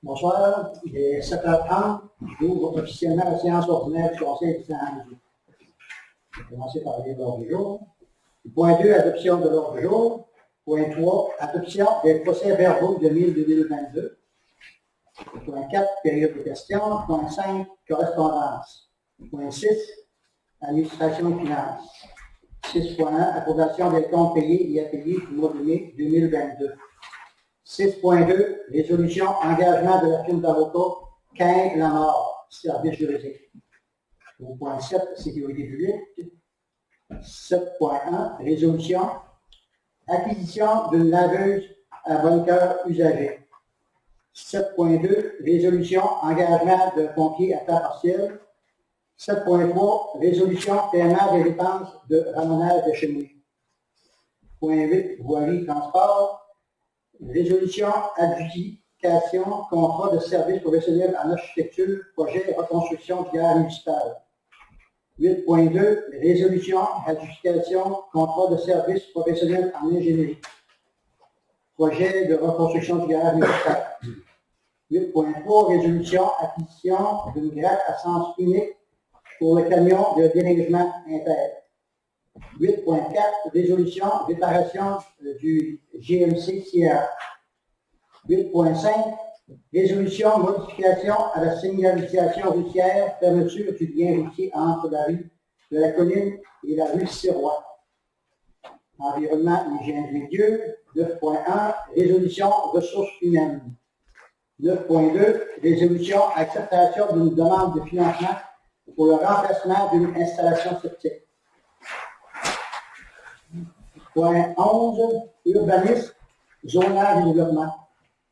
Bonsoir, il est 7h30. J'ouvre officiellement la séance ordinaire du Conseil du temps. Je vais commencer par lire l'ordre du jour. Point 2, adoption de l'ordre du jour. Point 3, adoption des procès-verbaux de 2022. Point 4, période de questions. Point 5, correspondance. Point 6, administration et finances. 6.1, approbation des comptes payés et à payer du mois de mai 2022. 6.2, résolution engagement de la firme d'avocats Cain-Lamar, service juridique. Au point 7, sécurité publique. 7.1, résolution acquisition d'une laveuse à bunker usagé. 7.2, résolution engagement de pompier à temps partiel. 7.3, résolution paiement des dépenses de ramonage de cheminée. Point 8, voirie transport. Résolution adjudication contrat de service professionnel en architecture, projet reconstruction de gare municipale. 8.2, résolution adjudication contrat de service professionnel en ingénierie, projet de reconstruction de gare municipale. 8.3, résolution acquisition d'une gratte à sens unique pour le camion de déneigement inter. 8.4, résolution réparation du GMC Sierra. 8.5, résolution modification à la signalisation routière, fermeture du lien routier entre la rue de la Colline et la rue Sirois. Environnement et hygiène des lieux. 9.1, résolution ressources humaines. 9.2, résolution acceptation d'une demande de financement pour le remplacement d'une installation septique. Point 11, urbanisme, zonage et développement.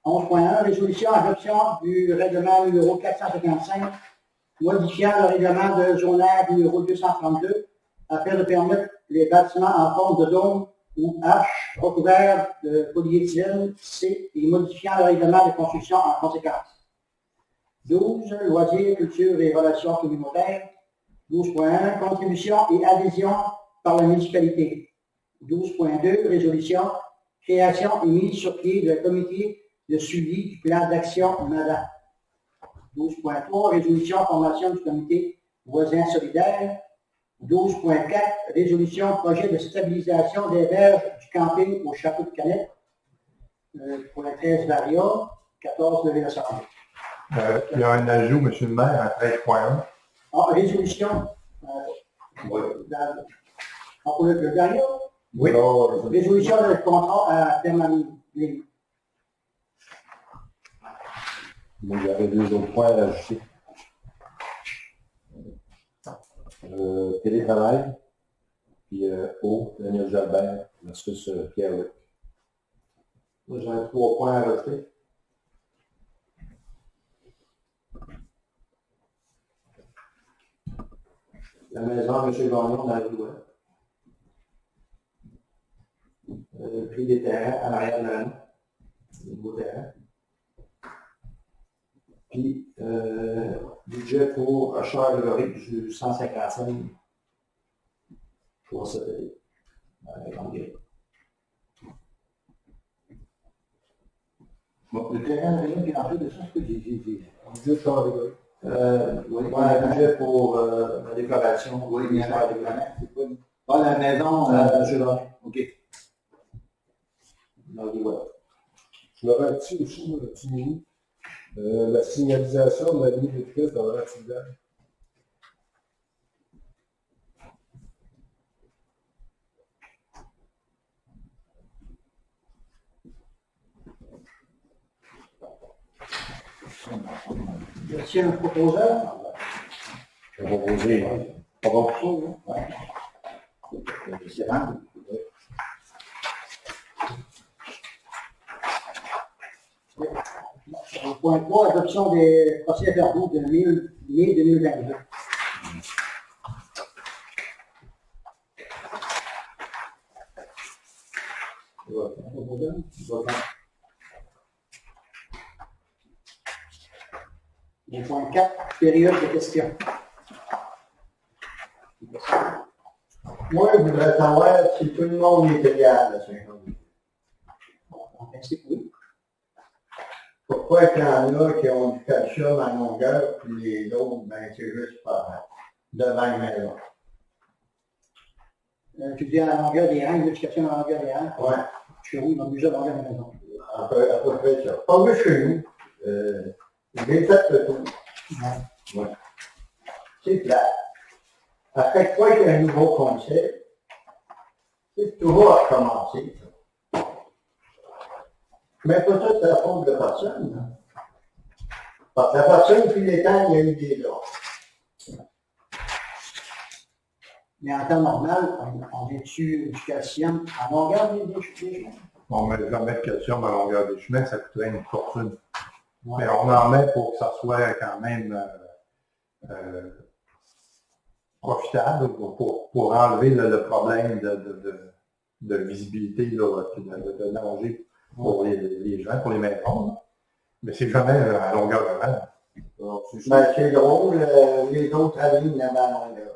11.1, résolution adoption du règlement numéro 455, modifiant le règlement de zonage numéro 232, afin de permettre les bâtiments en forme de dôme ou H recouverts de polyéthylène C et modifiant le règlement de construction en conséquence. 12, loisirs, culture et relations communautaires. 12.1, contribution et adhésion par la municipalité. 12.2, résolution, création et mise sur pied de comité de suivi du plan d'action MADA. 12.3, résolution, formation du comité voisin solidaire. 12.4, résolution, projet de stabilisation des berges du camping au château de Canette. Point 13, Varia. 14, levé l'Assemblée. Il y a un ajout, M. le maire, à 13.1. Ah, résolution. Oui. Pour le Varia. Oui. Résolution de contrat à terme. Il y avait deux autres points à ajouter. Télétravail, puis Daniel Jalbert versus Pierre-Luc. Moi, j'en ai 3 points à rajouter. La maison de M. Gagnon dans la rue Ouest. Le prix des terrains à l'arrière de l'année, les nouveaux terrains. Puis, budget pour achat de du 155 pour cette année. Bon, le terrain de rien qui est en fait de ça, c'est que j'ai. Budget de achat de oui, un budget pour la décoration. Oui, bien sûr, c'est quoi? Ah, la maison, je l'ai. OK. Je me rends dessus aussi, la signalisation de la limite de vitesse dans l'accident. Y a-t-il un proposeur? Je vais proposer. Pas bon pour ça, C'est rare. Point 3, adoption des procès-verbaux de mai 2022. Et point 4, période de questions. Moi, je voudrais savoir si tout le monde est égal à 50 000. En principe, oui. Pas fois qu'il y en a qui ont du calcium à longueur, puis les autres, ben, c'est juste par devant les maisons. Tu dis à la longueur des rangs, l'éducation à la longueur des rangs? Ouais. Chez vous, ils ont déjà longueur des maisons. À peu près ça. Pas vu chez nous. J'ai fait le tour. Ouais. C'est plat. À chaque fois qu'il y a un nouveau concept, c'est toujours à recommencer. Mais pas ça, c'est la faute de personne. Hein. Parce que la personne, depuis les temps, il y a eu des ordres. Mais en temps normal, on met-tu du calcium à longueur des chemins? On ne met jamais de calcium à longueur des chemins, ça coûterait une fortune. Ouais. Mais on en met pour que ça soit quand même profitable, pour enlever le problème de visibilité, là, de danger pour les gens, pour les maisons. Là. Mais c'est jamais à longueur de rang. Ben, c'est drôle, les autres avis n'avaient à longueur.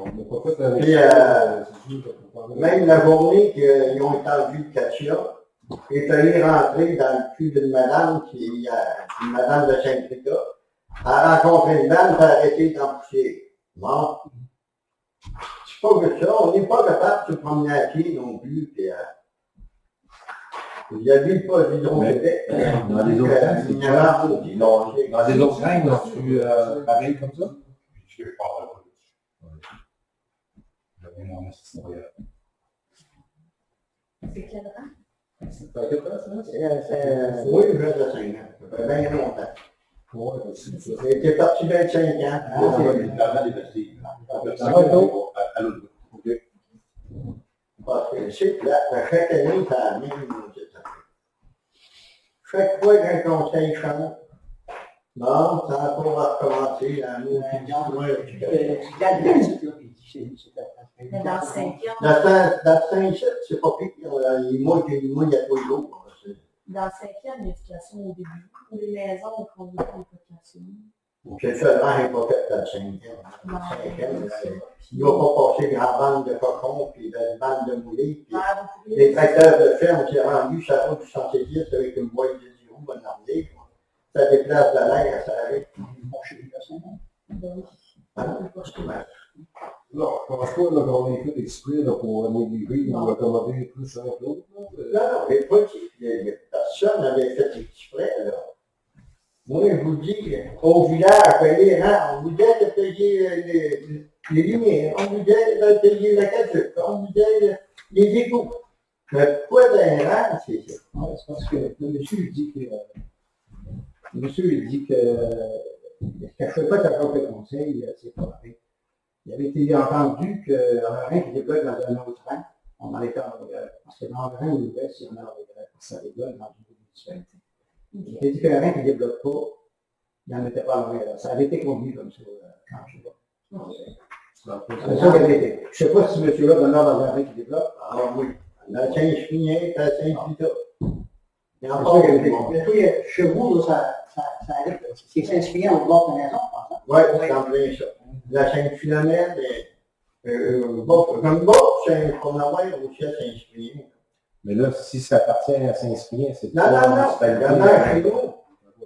On n'a pas fait la Puis, même la journée qu'ils ont étendu le calcium, est allé rentrer dans le cul d'une madame une madame de Saint-Rita. Elle a rencontré une dame, elle a arrêté d'en pousser. Bon. C'est pas que ça, on n'est pas capable de se promener à pied non plus. Puis, il y a vu pas d'Hydro-Québec. Dans les autres dans les autres règles, tu pareil comme ça? Je ne sais pas. C'est quel rang? T'as quel temps, ça? Oui, je reste à 5 ans. Ça fait bien longtemps. Ouais, c'est ça. J'étais parti 25 ans. Parce que c'est plat, chaque année, ça a même chaque fois qu'un conseil change, non, ça a pas à recommencer, la même Mais dans le cinquième, dans 5 c'est pas pire. Moi, il y a pas d'eau. dans le cinquième, l'éducation au début, pour les maisons, on prend beaucoup d'éducation. C'est seulement il n'est pas fait dans le 5e. Il ne va pas passer grand bande de cochons, puis une bande de moulés, puis les tracteurs de ferme, on s'est rendu, ça va du 110 avec une boîte de 10 roues, bonne armée. Ça déplace de l'air, ça arrive. Bon, chez lui, personne. Non, je pense pas qu'on est fait exprès là, pour améliorer ou accommoder plus un que l'autre. Non, mais pas personne n'avait fait exprès, là. Moi, je vous dis, au village, on vous disait de payer les lumières, on vous disait de payer la caduque, on vous disait les égouts. Mais quoi d'un rang, c'est ça? Ouais, c'est parce que le monsieur dit que chaque fois que ça prend le conseil, c'est pas vrai. Il avait été entendu qu'un rein qui débloque dans un autre rang, on en était en longueur. Parce que dans le rein ou l'ouest, si on est en longueur, ça débloque dans une différente. Il a dit qu'un rein qui ne débloque pas, il n'en était pas en longueur. Ça avait été conduit comme ça quand je sais pas. C'est ça qu'il avait été. Je ne sais pas si ce monsieur-là demeure dans un rein qui débloque. Ah oui. Dans Saint-Chimien, dans Saint-Vita. Il y a encore été. Chez vous, ça arrive. C'est Saint-Chimien au bord de la maison, je pense. Oui, c'est en plein ça. La Saint-Philomène, comme bord, c'est un promenade aussi à Saint-Chimien. Mais là, si ça appartient à Saint-Cyprien, c'est non, c'est le gardeur chez nous.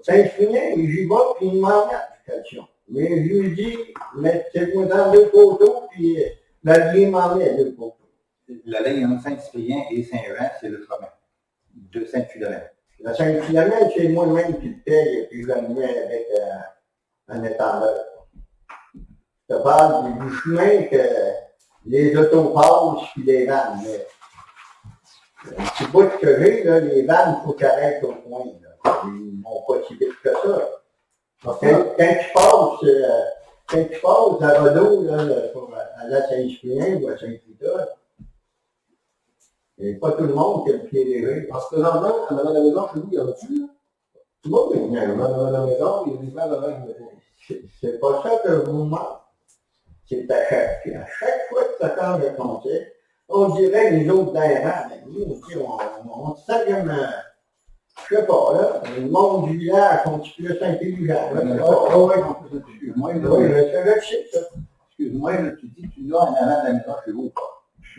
Saint-Cyprien, j'y vais, puis il m'en met du calcium. Mais je lui dis, mettez-moi dans 2 poteaux, puis la vie m'en met 2 poteaux. La ligne entre Saint-Cyprien et Saint-Jean, c'est le chemin de Saint-Philomène. La Saint-Philomène, c'est moi-même qui le paye, puis je le mets avec un étendeur. Je te parle du chemin que les autos passent, puis les vannes. Un petit bout que j'ai, là, les vannes, il faut qu'elles arrêtent au coin. Ils ne vont pas si vite que ça. Quand tu passes à Rodot, là, à la Saint-Cyprien ou à Saint-Rita, il n'y a pas tout le monde qui a le pied léger. Parce que normalement, en avant de la maison, chez vous, il y en a-tu, là? Tout le monde est venu. En avant de la maison, il y a des vannes avant qui me font. C'est pas ça que je vous demande. C'est à chaque fois que ça change de concept, on dirait les autres d'errant, mais nous, on se sent comme, je sais pas, là, le monde du village sont plus intelligents. Excuse-moi, je sais ça. excuse-moi, là, tu dis que tu l'as en avant de la maison chez vous.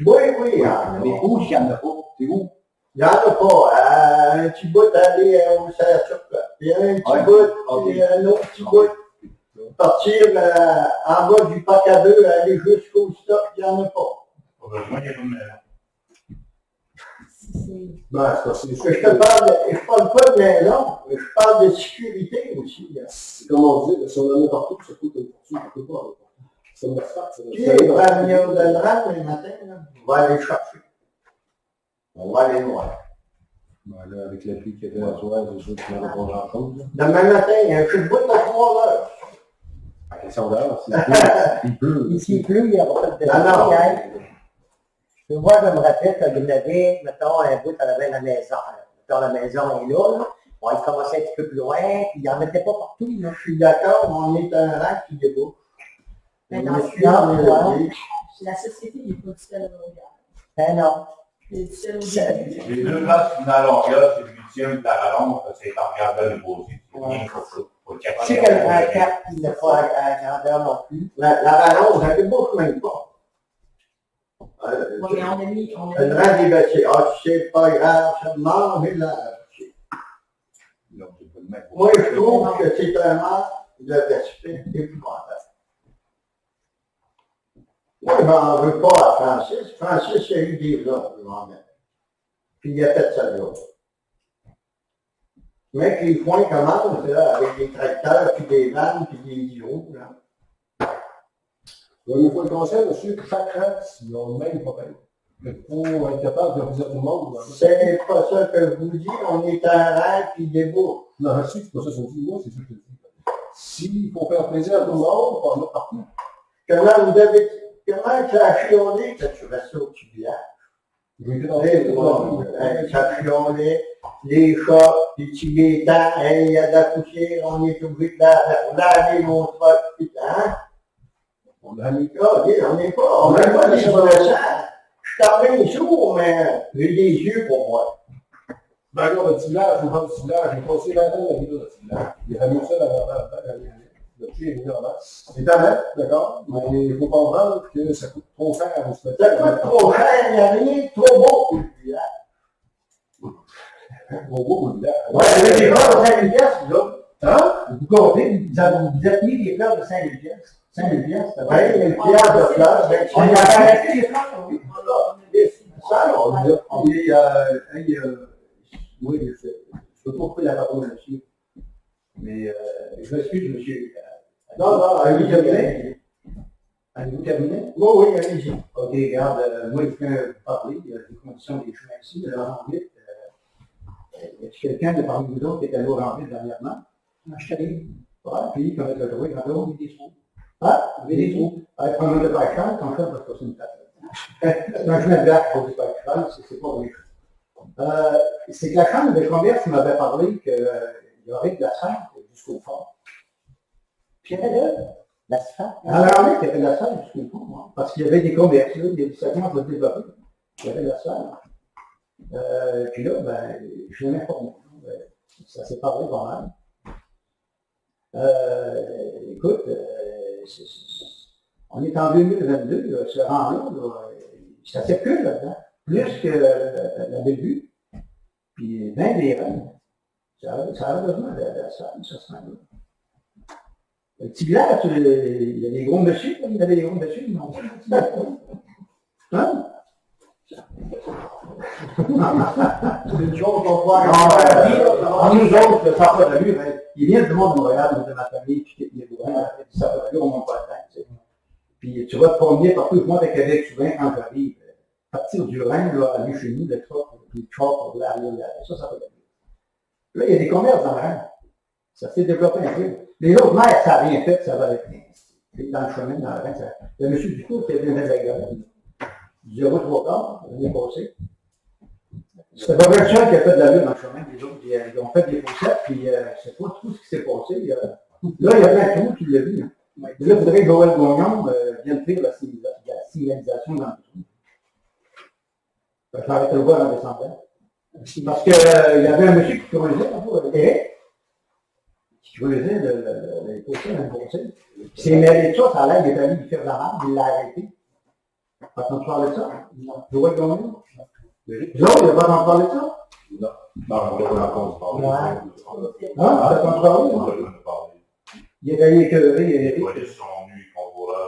Oui, Mais où il n'y en a pas? C'est où? Il n'y en a pas. Un petit bout aller au Serre-Turcotte. Puis un petit Ouais. bout, puis un autre petit bout. Partir en bas du parc à deux, aller jusqu'au stop, il n'y en a pas. Pas besoin, il y a comme C'est- Ben, c'est parce que Je parle pas de maison, je parle de sécurité aussi. Là. c'est comme on dit, si on en met partout, ça coûte une fortune, on peut pas en mettre partout. C'est une asphalte, c'est Puis, on va venir de le rang le matin, là, on va aller chercher. On va aller voir. Ben, là, avec la pluie qu'il y avait à soir, c'est sûr qu'il n'y en a pas grand-chose. là. Demain matin, il y a un coup de bout à 3 heures. À question d'heure, il pleut. Ici, il pleut, il n'y a pas de Non, non. Moi, je me rappelle quand il y avait, mettons, un bout à la maison. Mettons, la maison est là. Bon, il commençait un petit peu plus loin, puis il n'en mettait pas partout. Là. Je suis d'accord, on est un rang qui débouche. Mais Le dans monsieur en est non, levé. la société, il n'est pas du seul au Longueuil. Ben non. Il est du seul au C'est- début. Les deux places dans la longueur, c'est le 8e de la rallonge, c'est en regardant le beau-ci. C'est rien pour ça. Faut le Je capable sais de que le regarder. grand 4, il n'a pas à grandeur non plus. La rallonge, elle débouche même pas. Oui, mais on a mis. Le rang des bâtiments, c'est pas grave, ça mange là. Donc, tu peux le mettre. Moi, je trouve que c'est un manque de respect épouvantable. Moi, je n'en veux pas à Francis. Francis, il a eu des ordres, lui-même. Puis il a fait sa job. Mais que les foins commencent, là, avec des tracteurs, puis des vannes, puis des gyros, là. Oui, mais il faut le conseil, monsieur, que chaque race, ils ont le même problème. Il faut être capable de représenter tout le monde. C'est pas ça que je vous dis, on est un rang qui débouche. Non, je sais que c'est pas ça que je dis, moi, c'est ça que je te dis. S'il faut faire plaisir à tout le monde, on en mettre partout. Comment tu as chiolé que tu restes au petit village? J'ai été dans le Ça a chiolé, les chats, les petits gaétans, hey, il y a de la poussière, on est obligé de laver mon truck, hein? On a mis. On n'est pas des innocents. Je suis en train sourd, mais j'ai des yeux pour moi. Ben là, le petit village, je parle du petit village, j'ai passé 20 ans de la vie dans le petit village. Il a mis ça dans le pied est venu en masse. C'est honnête, d'accord, mais il faut comprendre que ça coûte trop cher à se mettre. Ça coûte trop cher, il n'y a rien de trop beau pour le village. Trop beau pour le village. Ouais, vous avez des fleurs de 5 000 piastres, vous autres. Hein? Vous comptez, vous êtes mis des fleurs de 5 000 piastres. 5 000 piastres, c'est vrai. Ouais, une pierre de fleurs, ben, On y a arrêté les fleurs, oui. ça, on dit, Oui, je peux pas couper la parole, monsieur. Mais je m'excuse, monsieur. non, Avez-vous oui, terminé? Avez-vous terminé? oui, allez-y. Ok, regarde, moi, je viens vous parler des conditions des chemins ici, de Laurent-Vite. Y a quelqu'un de parmi vous autres qui est allé au Laurent-Vite dernièrement? Je suis allé. Ouais, puis, quand on a trouvé, quand on a des trous. Ah, vous avez des trous. Quand on a pas de cheval, quand on va se passer une place. C'est un chemin de glace pour du pas de cheval, c'est pas vrai. C'est que la Chambre de commerce m'avait parlé qu'il y aurait de l'asphalte jusqu'au fond. Puis il y avait de l'asphalte. À l'armée, il y avait de l'asphalte jusqu'au fond, moi, parce qu'il y avait des commerces, là, il y a des segments de développer. Il y avait de l'asphalte. Puis là, ben, je n'ai pas bon. Ça s'est parlé pas mal. Écoute, on est en 2022, là, ce rang-là, ça circule là-dedans, plus que la Bellevue, puis 20 des reines. Ça a besoin de ça se rend là. Le petit village, il y a des gros messieurs, il y avait des gros messieurs, ils n'ont pas de petit village. Hein? C'est une chose qu'on voit. Nous autres, ça n'a pas d'allure. Il vient du monde de Montréal, de ma famille, puis qui est bourrin, ça n'a pas d'allure, on monte pas le temps. Puis tu vas te promener partout, je monte à Québec souvent quand j'arrive. Partir du Rhin, là, aller chez nous, le truck, puis le truck, pour aller là, ça n'a pas d'allure. Là, il y a des commerces dans le Rhin. Ça s'est développé un peu. Les autres maires, ça n'a rien fait, ça va être rien. Dans le chemin, dans le Rhin, il y a M. Ducour qui a donné la gueule. Du 0,3 l'année passée. C'est pas vrai qui a fait de la lune dans le chemin, les autres, ils ont fait des fossettes, puis c'est pas tout ce qui s'est passé. Là, il y a plein de trous, tu l'as vu. Hein. Et là, vous savez que Joël Gagnon vient de faire la signalisation dans le trou. J'arrête de le voir en descendant. Parce qu'il y avait un monsieur qui creusait, Eric, qui creusait les fossés dans le fossé. Il s'est mêlé de ça, ça a l'air, il est allé lui faire de la merde, il l'a arrêté. Pas quand tu parles de ça? Joël Gagnon? Vous autres, il n'y a pas entendu parler de ça? Non. Ben, on va encore parler. Hein? Vous avez entendu parler? On Non? va en parler. Il a gagné écœuré, Les Eric. polices sont venus, ils font voir là.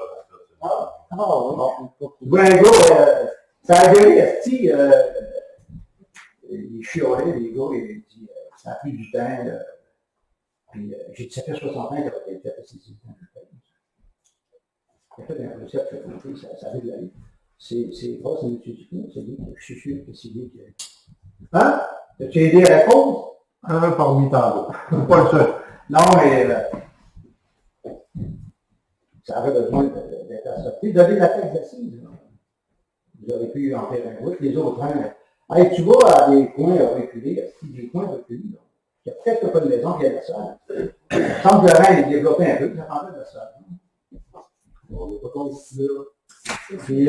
Oui, un gars, ça a gueulé, esti, il chialait, les gars, il dit, ça a pris du temps, puis j'ai dit, ça fait 60 ans qu'il a fait ces temps. Il a fait un concept, ça avait de la vie. C'est pas ce monsieur Dupont, c'est lui, je suis sûr que c'est lui qui a... Hein? As-tu aidé à la cause? Un parmi tant d'autres. Pas le seul. Non, mais ça aurait besoin d'être assorti. Donner la taxe d'assises. Vous aurez pu en faire un groupe. Les autres, hey, tu vas à des coins reculés, des coins reculés. Là. Il y a peut-être pas de maison qui a la salle. Il me semble que le rang est développé un peu, ça prend de la salle. On n'est pas contre ici, là. Puis,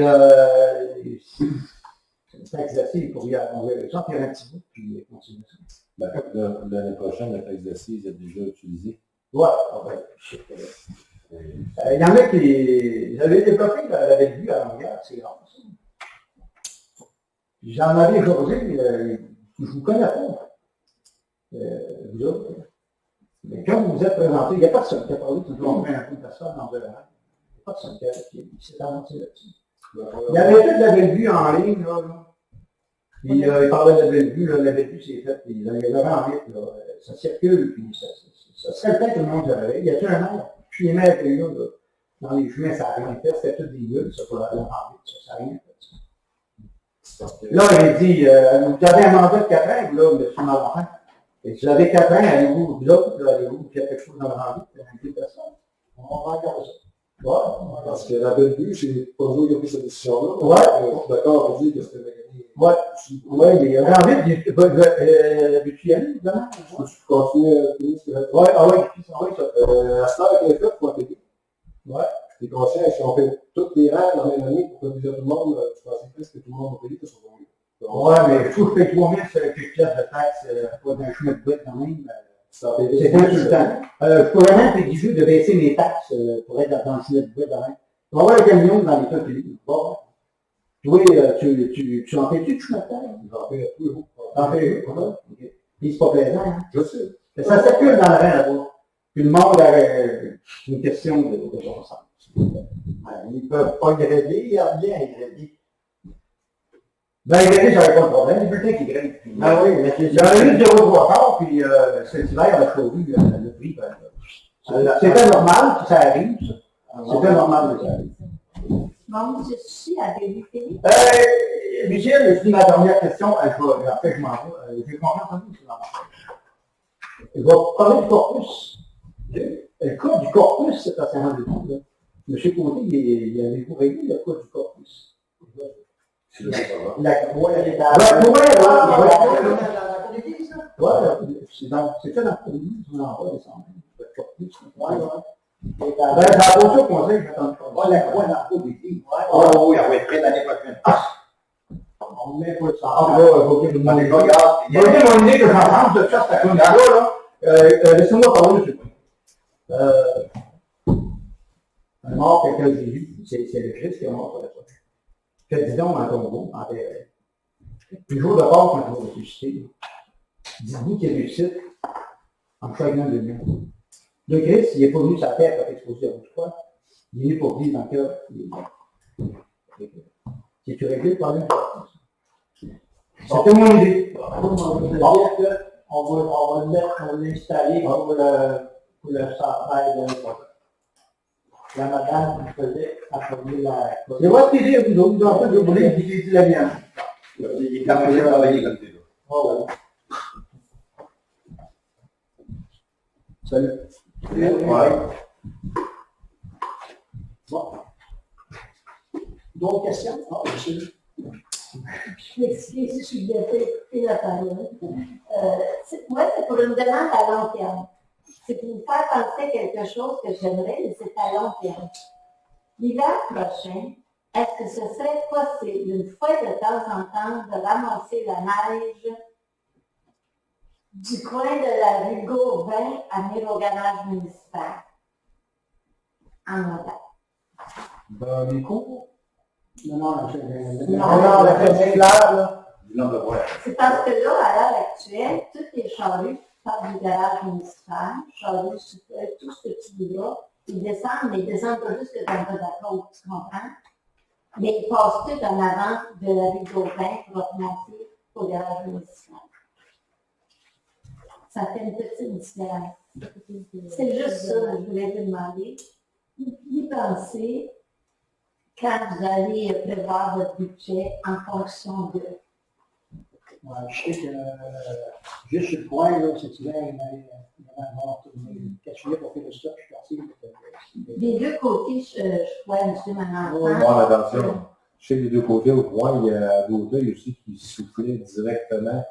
c'est taxe d'assises pour y aller. J'en faire un petit bout, puis continuer ça. Ben, l'année prochaine, la taxe d'assises est déjà utilisée. Ouais, ouais, je sais pas. Il y en a qui avaient développé la Bellevue à Longueuil, c'est rare ça. J'en avais jasé, je vous connais pas, vous autres. Mais quand vous vous êtes présenté, il n'y a personne qui a parlé, tu dois faire un peu de personne dans le rang. Il n'y a personne qui s'est avancé là-dessus. Il y avait toute la Bellevue en ligne, là. Puis il parlait de la Bellevue, là, la Bellevue c'est fait, puis il y avait en vite, là, ça circule, puis ça serait le temps que le monde se réveille. Il y a un maire, puis les maires qu'il y a là, dans les chemins, ça n'a rien fait, c'était tout des gueules, ça pour aller en vite, ça n'a rien fait. Là, il dit, vous avez un mandat de 4 ans, là, M. Malenfant. Et si vous avez 4 ans, allez-vous, vous autres, là, allez-vous faire quelque chose dans le rendu, un peu de personne. On va regarder ça. Ouais. Parce que la Bellevue, c'est pas nous qui a pris cette décision-là. Ouais. Je suis d'accord pour dire que c'était gagné. Ouais. Ouais, mais envie, veux-tu y aller, évidemment? Je continue à finir ce que j'ai fait. Ouais, ah ouais, ça. La star qui est faite, il faut appeler. Ouais. Tu es conscient, si on fait toutes les règles dans la même année pour faire plaisir à tout le monde, tu pensais presque que tout le monde va payer, que ça va mieux. Ouais, mais il faut que je paye 3000 sur quelques pièces de taxes, pas d'un chemin de boîte quand même. Ça va payer. C'est insultant. Je pourrais même t'exiger de baisser mes taxes pour être dans le chemin de boîte demain. Tu vas voir le camion dans les cas que tu vas. Oui, tu en fais-tu de chemin de taxes? J'en fais tous les jours. T'en fais un, ouais. Puis c'est pas plaisant, hein? Je sais. Mais ça circule dans le rang là-bas. Puis le monde avait une question de bon sens. Ils ne peuvent pas gréder, il y a bien gréder. Ben, gréder, j'avais pas de problème, les bulletins qui grédent. Ah oui, mais il y en a eu 0,3 quarts, puis cet hiver, on a choisi le prix. C'était normal que ça arrive, ça. C'était normal que ça arrive. Bon, je suis à vérifier. Michel, je dis ma dernière question, après je m'en vais. J'ai confiance en vous, je m'en vais. Je vais parler du corpus. Le cas du corpus, c'est assez rendu. M. Côté, il avait-vous réglé le cas du corpus? C'est le problème. La croix, elle est à... C'est fait dans le produit, on en va descendre. Le corpus. Ben, ça a pas ça au conseil, j'attends pas. La croix dans le produit. Oh oui, on va être prêt l'année prochaine. On met pas le sang. Ah, là, ok, vous m'avez pas regardé. Vous voyez mon idée que j'entends de faire cette là. Laissez-moi parler, monsieur. Un mort, quelqu'un que j'ai vu, c'est le Christ qui est mort sur la croix. Faites donc un tombeau, enterré. Puis le jour de Pâques, quand il va ressusciter, dites-vous qu'il réussit en chagrin de Dieu. Le Christ, il n'est pas venu sur la terre pour exposer à votre foi. Il est venu pour vivre dans le cœur. C'est-tu réglé le problème? C'était mon idée. On va le mettre, on va l'installer pour le central de l'année. La madame qui faisait appeler la... C'est votre idée, vous autres, vous en faites, vous voulez, puis j'ai dit la mienne. Il est capable de travailler comme ça. Oh, ouais. Salut. Ouais. Bon. D'autres questions? Ah, monsieur. Je m'excuse si je suis bien fait écouter la parole. Moi, c'est pour une demande à long terme. C'est pour vous faire penser quelque chose que j'aimerais, mais c'est à long terme. L'hiver prochain, est-ce que ce serait possible, une fois de temps en temps, de ramasser la neige du coin de la rue Gauvin à venir au garage municipal en novembre? Dans les cours, Non, Non, la fête claire, là. C'est parce que là, à l'heure actuelle, toutes les charrues partent du garage municipal, charrues, tout ce que tu dis-là, ils descendent, mais ils descendent pas juste dans le bas de la côte, tu comprends? Mais ils passent tout en avant de la rue d'Aubin pour remonter au garage municipal. Ça fait une petite différence. C'est juste ça que je voulais vous demander. Y pensez quand vous allez prévoir votre budget en fonction de... Ouais, je sais que juste sur le coin, là, cet hiver, il m'avait tourné caché pour faire le stock, je suis parti. Des deux côtés, je crois, M. Mananfant. Bon, attention. Je sais que des deux côtés, au coin, il y a d'autres aussi qui soufflaient directement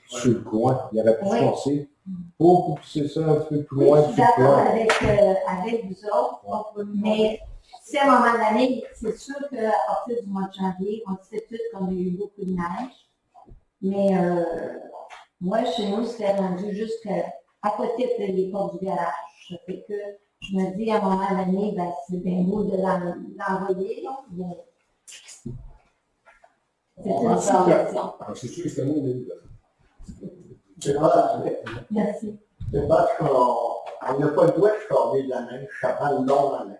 sur le coin. Il aurait pu Oui. forcer pour pousser ça un petit peu plus Oui, loin je suis sur le d'accord coin. avec vous autres, mais si à un moment donné, c'est sûr qu'à partir du mois de janvier, on sait tous qu'on a eu beaucoup de neige, mais moi, chez nous, c'était rendu jusqu'à côté des portes du garage. Ça fait que je me dis, à un moment donné, ben, c'est bien beau de l'envoyer, là, mais c'est une suggestion. C'est sûr que c'est mon début. C'est vrai, Merci. c'est parce qu'on n'a pas le droit de former de la neige, ça prend le don de la neige.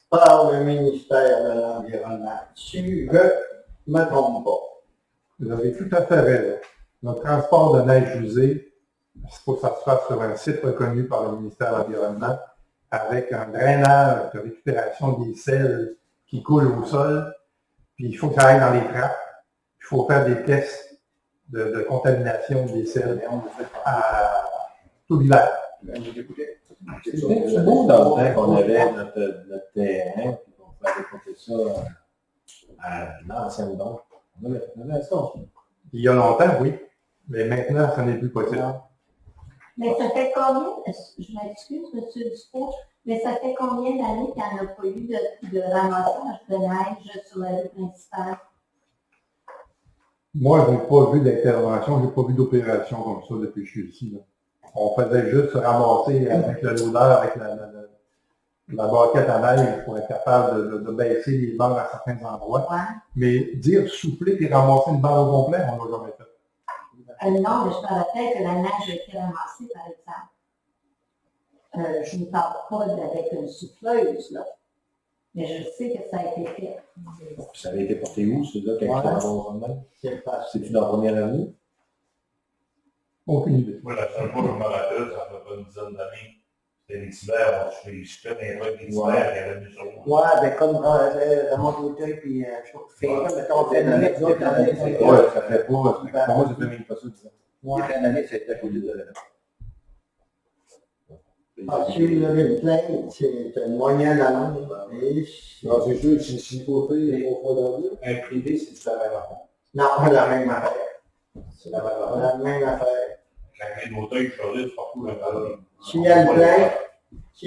Par le ministère de l'Environnement. Si je ne me trompe pas. Vous avez tout à fait raison. Notre transport de neige usée, il faut que ça se fasse sur un site reconnu par le ministère de l'Environnement, avec un drainage de récupération des sels qui coulent au sol, puis il faut que ça aille dans les trappes. Il faut faire des tests de contamination des sels à tout l'hiver. C'était beau dans le temps qu'on avait notre terrain, puis qu'on faisait porter ça à l'ancienne don. On avait ça aussi. Il y a longtemps, oui, mais maintenant, ça n'est plus possible. Mais ça fait combien, je m'excuse, M. Dufault, mais ça fait combien d'années qu'il n'y en a pas eu de ramassage de neige sur la rue principale? Moi, je n'ai pas vu d'intervention, je n'ai pas vu d'opération comme ça depuis que je suis ici. Là. On faisait juste se ramasser avec le loader, avec la barquette à neige pour être capable de baisser les bancs à certains endroits. Ouais. Mais dire souffler et ramasser une barre au complet, on ne l'a jamais fait. Non, mais je me rappelle que la neige a été ramassée, par exemple. Je ne parle pas avec une souffleuse, là. Mais je sais que ça a été fait. Ça avait été porté où, celui-là, quand Ouais. il était dans le même? C'est facile. C'est-tu dans la première année? Aucune idée. Moi, la seule fois que je me rappelle, ça fait pas une dizaine d'années. C'était les hivers, je fais un truc des hivers, il y avait du jour. Ouais, ben comme dans mon côté, puis je fais mettons, C'est une année, c'est une année, c'est Ouais, ça fait pas. Pour moi, ça fait même pas ça, disons. une année, c'était à côté de Ah, si vous avez une plainte, c'est une moyenne amende. Et Non, c'est sûr, s'il faut faire, on va dans le Un privé, c'est la même affaire. non, la même affaire. C'est la même affaire. La même affaire. Avec les d'auteurs, je suis c'est partout le cas. S'il y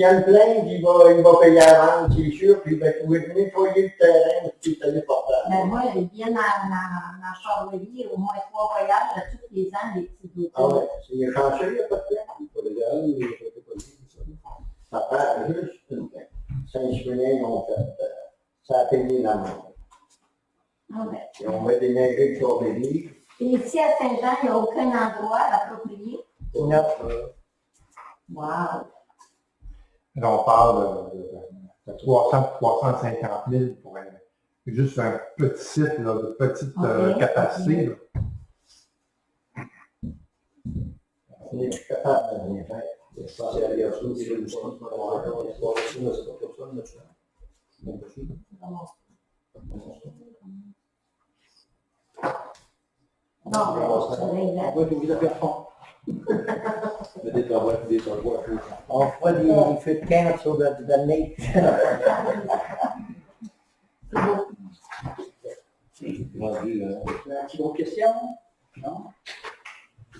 a une plainte, il va payer la vente, c'est sûr, puis il va nettoyer le terrain, puis c'est important. Mais moi, ils viennent en Charlevoix au moins 3 voyages à tous les ans, les petits douteurs. Ah ouais, c'est chanceux, il n'y a pas de plainte. pas légal, il ne faut pas dire ça. Ça prend juste une plainte. Saint-Julien, on fait, ça a payé l'amende. Ah ouais. Et on va déneiger sur les livres. Et ici, à Saint-Jean, il n'y a aucun endroit approprié. Non. Wow! Là, on parle de 350 000 pour juste un petit site là, de petite Ok. capacité. Là. On est plus capable de rien faire. C'est aléatoire, c'est le soin, c'est pas personne, Non, mais ça règle la- On va être obligé de faire fond. des travaux. On fera des feux de camp sur le nez. Rendu, Un petit autre question? Non?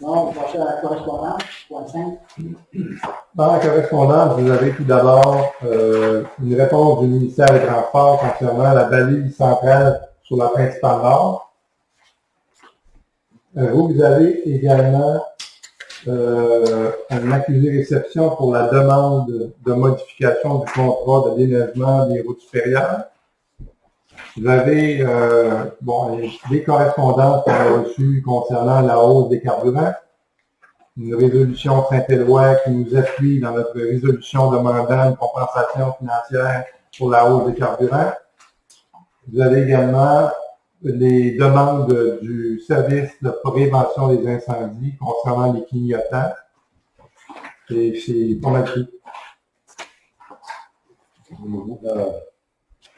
Non, on va passer à la correspondance, point 5. Dans la correspondance, vous avez tout d'abord une réponse du ministère des Transports concernant la balise centrale sur la principale nord. Vous avez également un accusé-réception pour la demande de modification du contrat de déneigement des routes supérieures. Vous avez des correspondances qu'on a reçues concernant la hausse des carburants. Une résolution Saint-Éloi qui nous appuie dans notre résolution demandant une compensation financière pour la hausse des carburants. Vous avez également les demandes du service de prévention des incendies concernant les clignotants. Et c'est pas mal pris.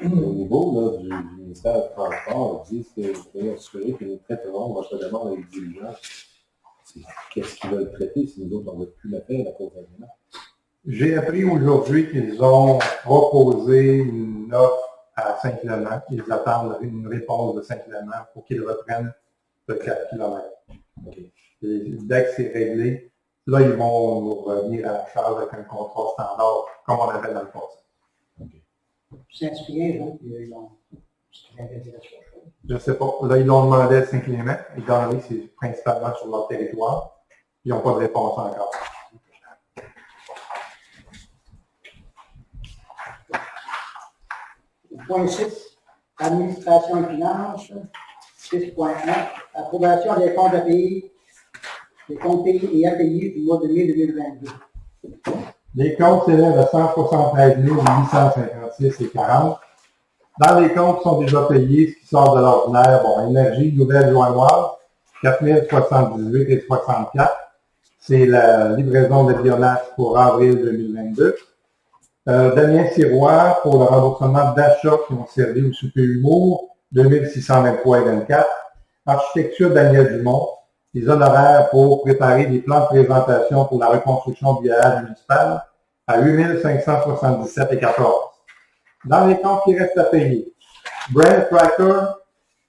Au niveau du ministère du Transport, ils disent que vous pouvez assurer que nous traiterons votre demande avec diligence. Qu'est-ce qu'ils veulent traiter si nous autres, on ne veut plus le faire à cause d'un an? J'ai appris aujourd'hui qu'ils ont proposé une offre à Saint-Clément. Ils attendent une réponse de Saint-Clément pour qu'ils reprennent le 4 km. Okay. Et dès que c'est réglé, là, ils vont nous revenir à la charge avec un contrat standard, comme on avait dans le passé. Saint-Cyprien, hein, ils ont Je ne sais pas. Là, ils l'ont demandé à Saint-Clément. Et dans les, c'est principalement sur leur territoire. Ils n'ont pas de réponse encore. Point 6, administration et finances. 6.1, approbation des comptes à payer, des comptes payés et à payer du mois de mai 2022. Les comptes s'élèvent à 173 856,40. Dans les comptes qui sont déjà payés, ce qui sort de l'ordinaire, énergie, nouvelle joignoise, 4 078,64. C'est la livraison de biomasse pour avril 2022. Damien Sirois pour le remboursement d'achats qui ont servi au souper humour, 2623,24. Architecture Daniel Dumont, les honoraires pour préparer des plans de présentation pour la reconstruction du village municipal à 8577,14. Dans les comptes qui restent à payer, Brand Tracker,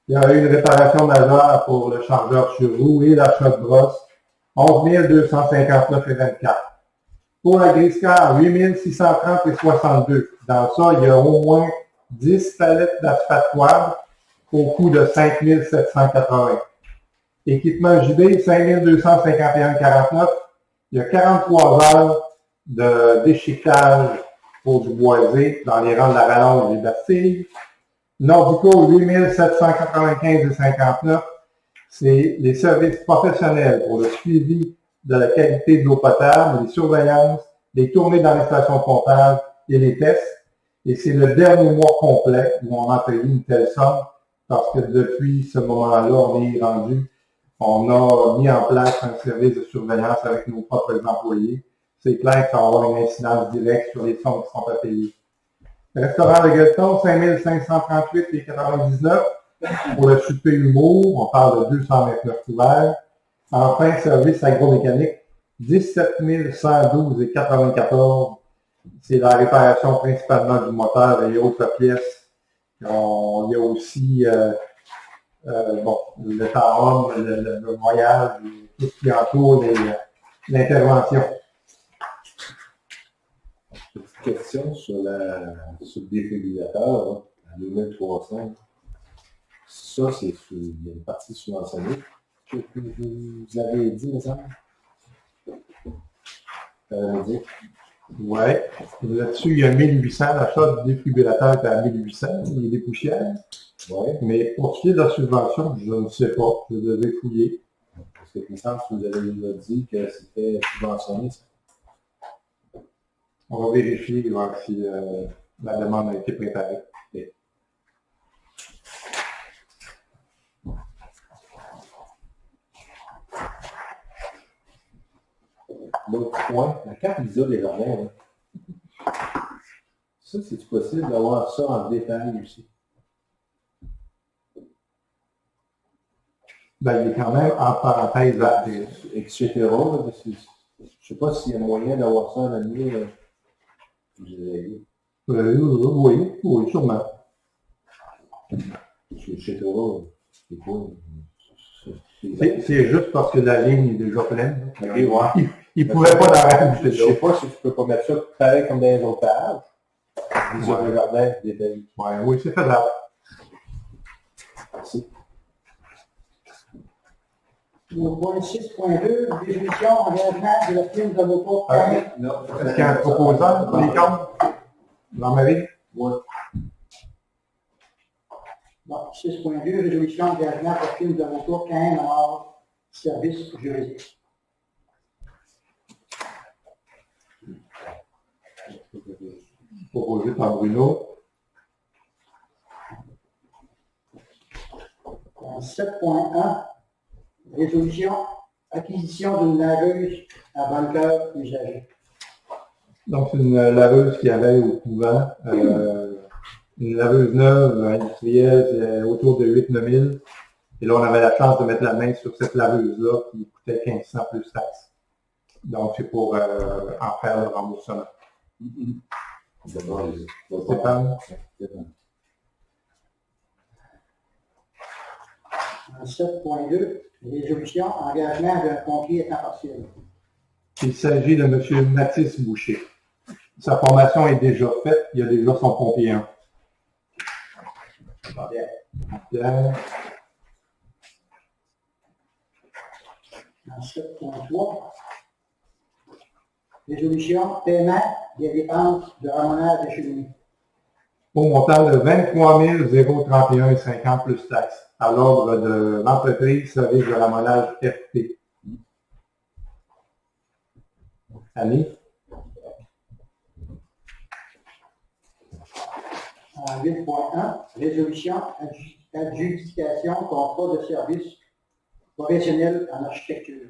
il y a eu une réparation majeure pour le chargeur sur roue et l'achat de brosse, 11 259,24. Pour la Griscar, 8 630,62. Dans ça, il y a au moins 10 palettes d'asphatoire au coût de 5 780. Équipement JB, 5 251,49. Il y a 43 heures de déchiquetage pour du boisé dans les rangs de la Rallonge et des Bastilles. Nordico, 8 795,59. C'est les services professionnels pour le suivi de la qualité de l'eau potable, les surveillances, les tournées dans les stations pompage et les tests. Et c'est le dernier mois complet où on a payé une telle somme parce que depuis ce moment-là, on est rendu, on a mis en place un service de surveillance avec nos propres employés. C'est clair que ça va avoir une incidence directe sur les sommes qui sont à payer. Restaurant de Gueuleton, 5 538,99. Pour le souper humour, on parle de 229 couverts. Enfin, service agromécanique, 17 112,94. C'est la réparation principalement du moteur et autres pièces. Il y a aussi le temps homme, le voyage, tout ce qui entoure l'intervention. Petite question sur le défibrillateur, à 2300. Ça, il y a une partie subventionnée. Vous avez dit, mais ça? Dit? Oui. Là-dessus, il y a 1800. L'achat de défibrillateur est à 1800. Il est des poussières. Oui. Mais pour ce qui est de la subvention, je ne sais pas. Je devais fouiller. Parce que il me semble que vous avez déjà dit que c'était subventionné, ça. On va vérifier voir si la demande a été préparée. Okay. L'autre point, la carte Visa des jardins, ça, c'est possible d'avoir ça en détail aussi? Ben, il est quand même en parenthèse. Etc. Je ne sais pas s'il y a moyen d'avoir ça en année. Oui, sûrement. Etc. C'est juste parce que la ligne est déjà pleine. Okay, ouais. Il ne pouvait pas la rajouter. Je ne sais pas si tu peux pas mettre ça pareil comme dans les autres pages. Visa des jardins, détaillé. Oui, c'est faisable. Merci. Au point 6.2, résolution engagement de la firme d'avocat. Est-ce qu'il y a un proposant pour les comptes? Jean-Marie? Oui. Bon, 6.2, résolution engagement pour film de retour quand hors service juridique. Proposé par Bruno. 7.1, résolution acquisition d'une laveuse à bunker usagé. Donc, c'est une laveuse qui avait au couvent. Une laveuse neuve industrielle, c'est autour de 8-9 000. Et là, on avait la chance de mettre la main sur cette laveuse-là qui coûtait 1500 plus taxes. Donc, c'est pour en faire le remboursement. Stéphane? 7.2, résolution engagement d'un pompier à temps partiel. Il s'agit de M. Mathis Boucher. Sa formation est déjà faite, il a déjà son pompier 1. Pierre. 7.3, résolution paiement des dépenses de ramonage de cheminée. Au montant de 23 031,50 plus taxes à l'ordre de l'entreprise Service de ramonage FT. Annie? 8.1, résolution adjudication contrat de service professionnel en architecture.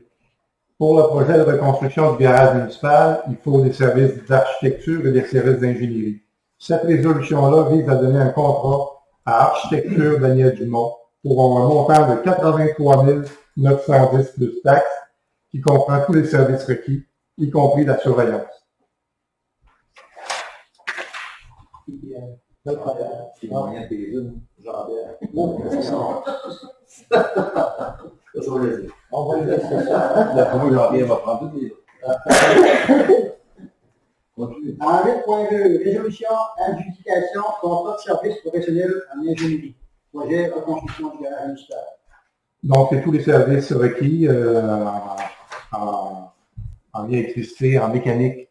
Pour le projet de reconstruction du garage municipal, il faut des services d'architecture et des services d'ingénierie. Cette résolution-là vise à donner un contrat à Architecture Daniel Dumont pour un montant de 83 910 plus taxes, qui comprend tous les services requis, y compris la surveillance. C'est le moyen de payer une, Jean-Pierre. On va le laisser ça. D'après moi, Jean-Pierre va prendre toutes les. Continue. En 8.2, résolution adjudication contrat de service professionnel en ingénierie. Projet reconstruction du garage municipal. Donc, c'est tous les services requis en électricité, en mécanique,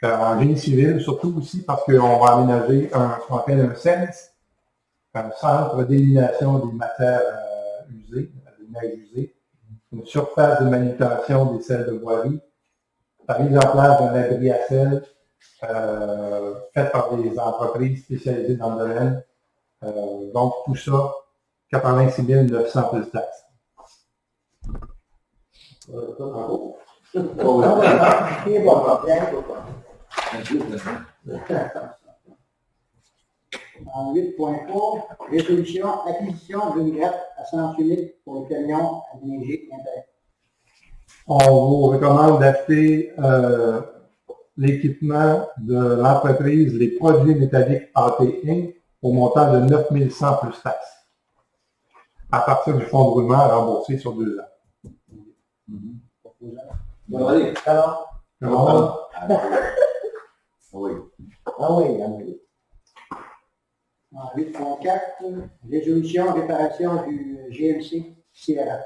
en génie civil, surtout aussi parce qu'on va aménager ce qu'on appelle un CENS, un centre d'élimination des matières usées, des neiges usées, une surface de manutention des selles de voirie, la mise en place d'un abri à sel fait par des entreprises spécialisées dans le domaine. Donc, tout ça, 86 900 plus taxes. En 8.3, résolution acquisition d'une grappe à sens unique pour le camion à neiger interne. On vous recommande d'acheter l'équipement de l'entreprise, les produits métalliques AT Inc. au montant de 9 100 plus taxes, à partir du fonds de roulement remboursé sur 2 ans. Bon, allez. Alors, Comment? Oui. ah oui. En 8.4, résolution réparation du GMC Sierra.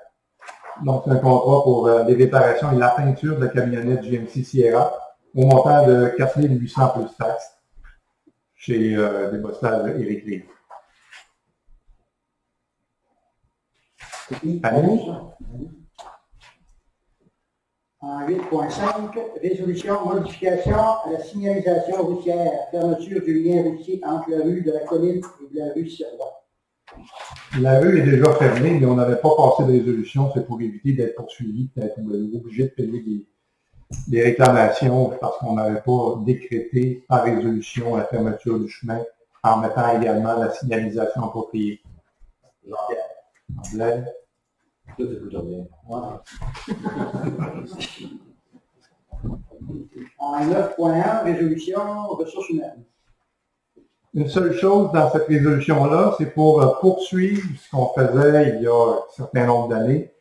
Donc, c'est un contrat pour les réparations et la peinture de la camionnette GMC Sierra au montant de 4 800 plus taxes chez Débostage Éric Lee. Annie? En 8.5, résolution modification à la signalisation routière, fermeture du lien routier entre la rue de la Colline et de la rue Serrois. La rue est déjà fermée, mais on n'avait pas passé de résolution, c'est pour éviter d'être poursuivi, d'être obligé de payer des réclamations parce qu'on n'avait pas décrété par résolution la fermeture du chemin en mettant également la signalisation appropriée. Jean-Pierre. Ça, c'est plutôt bien. En 9.1, résolution ressources humaines. Une seule chose dans cette résolution-là, c'est pour poursuivre ce qu'on faisait il y a un certain nombre d'années.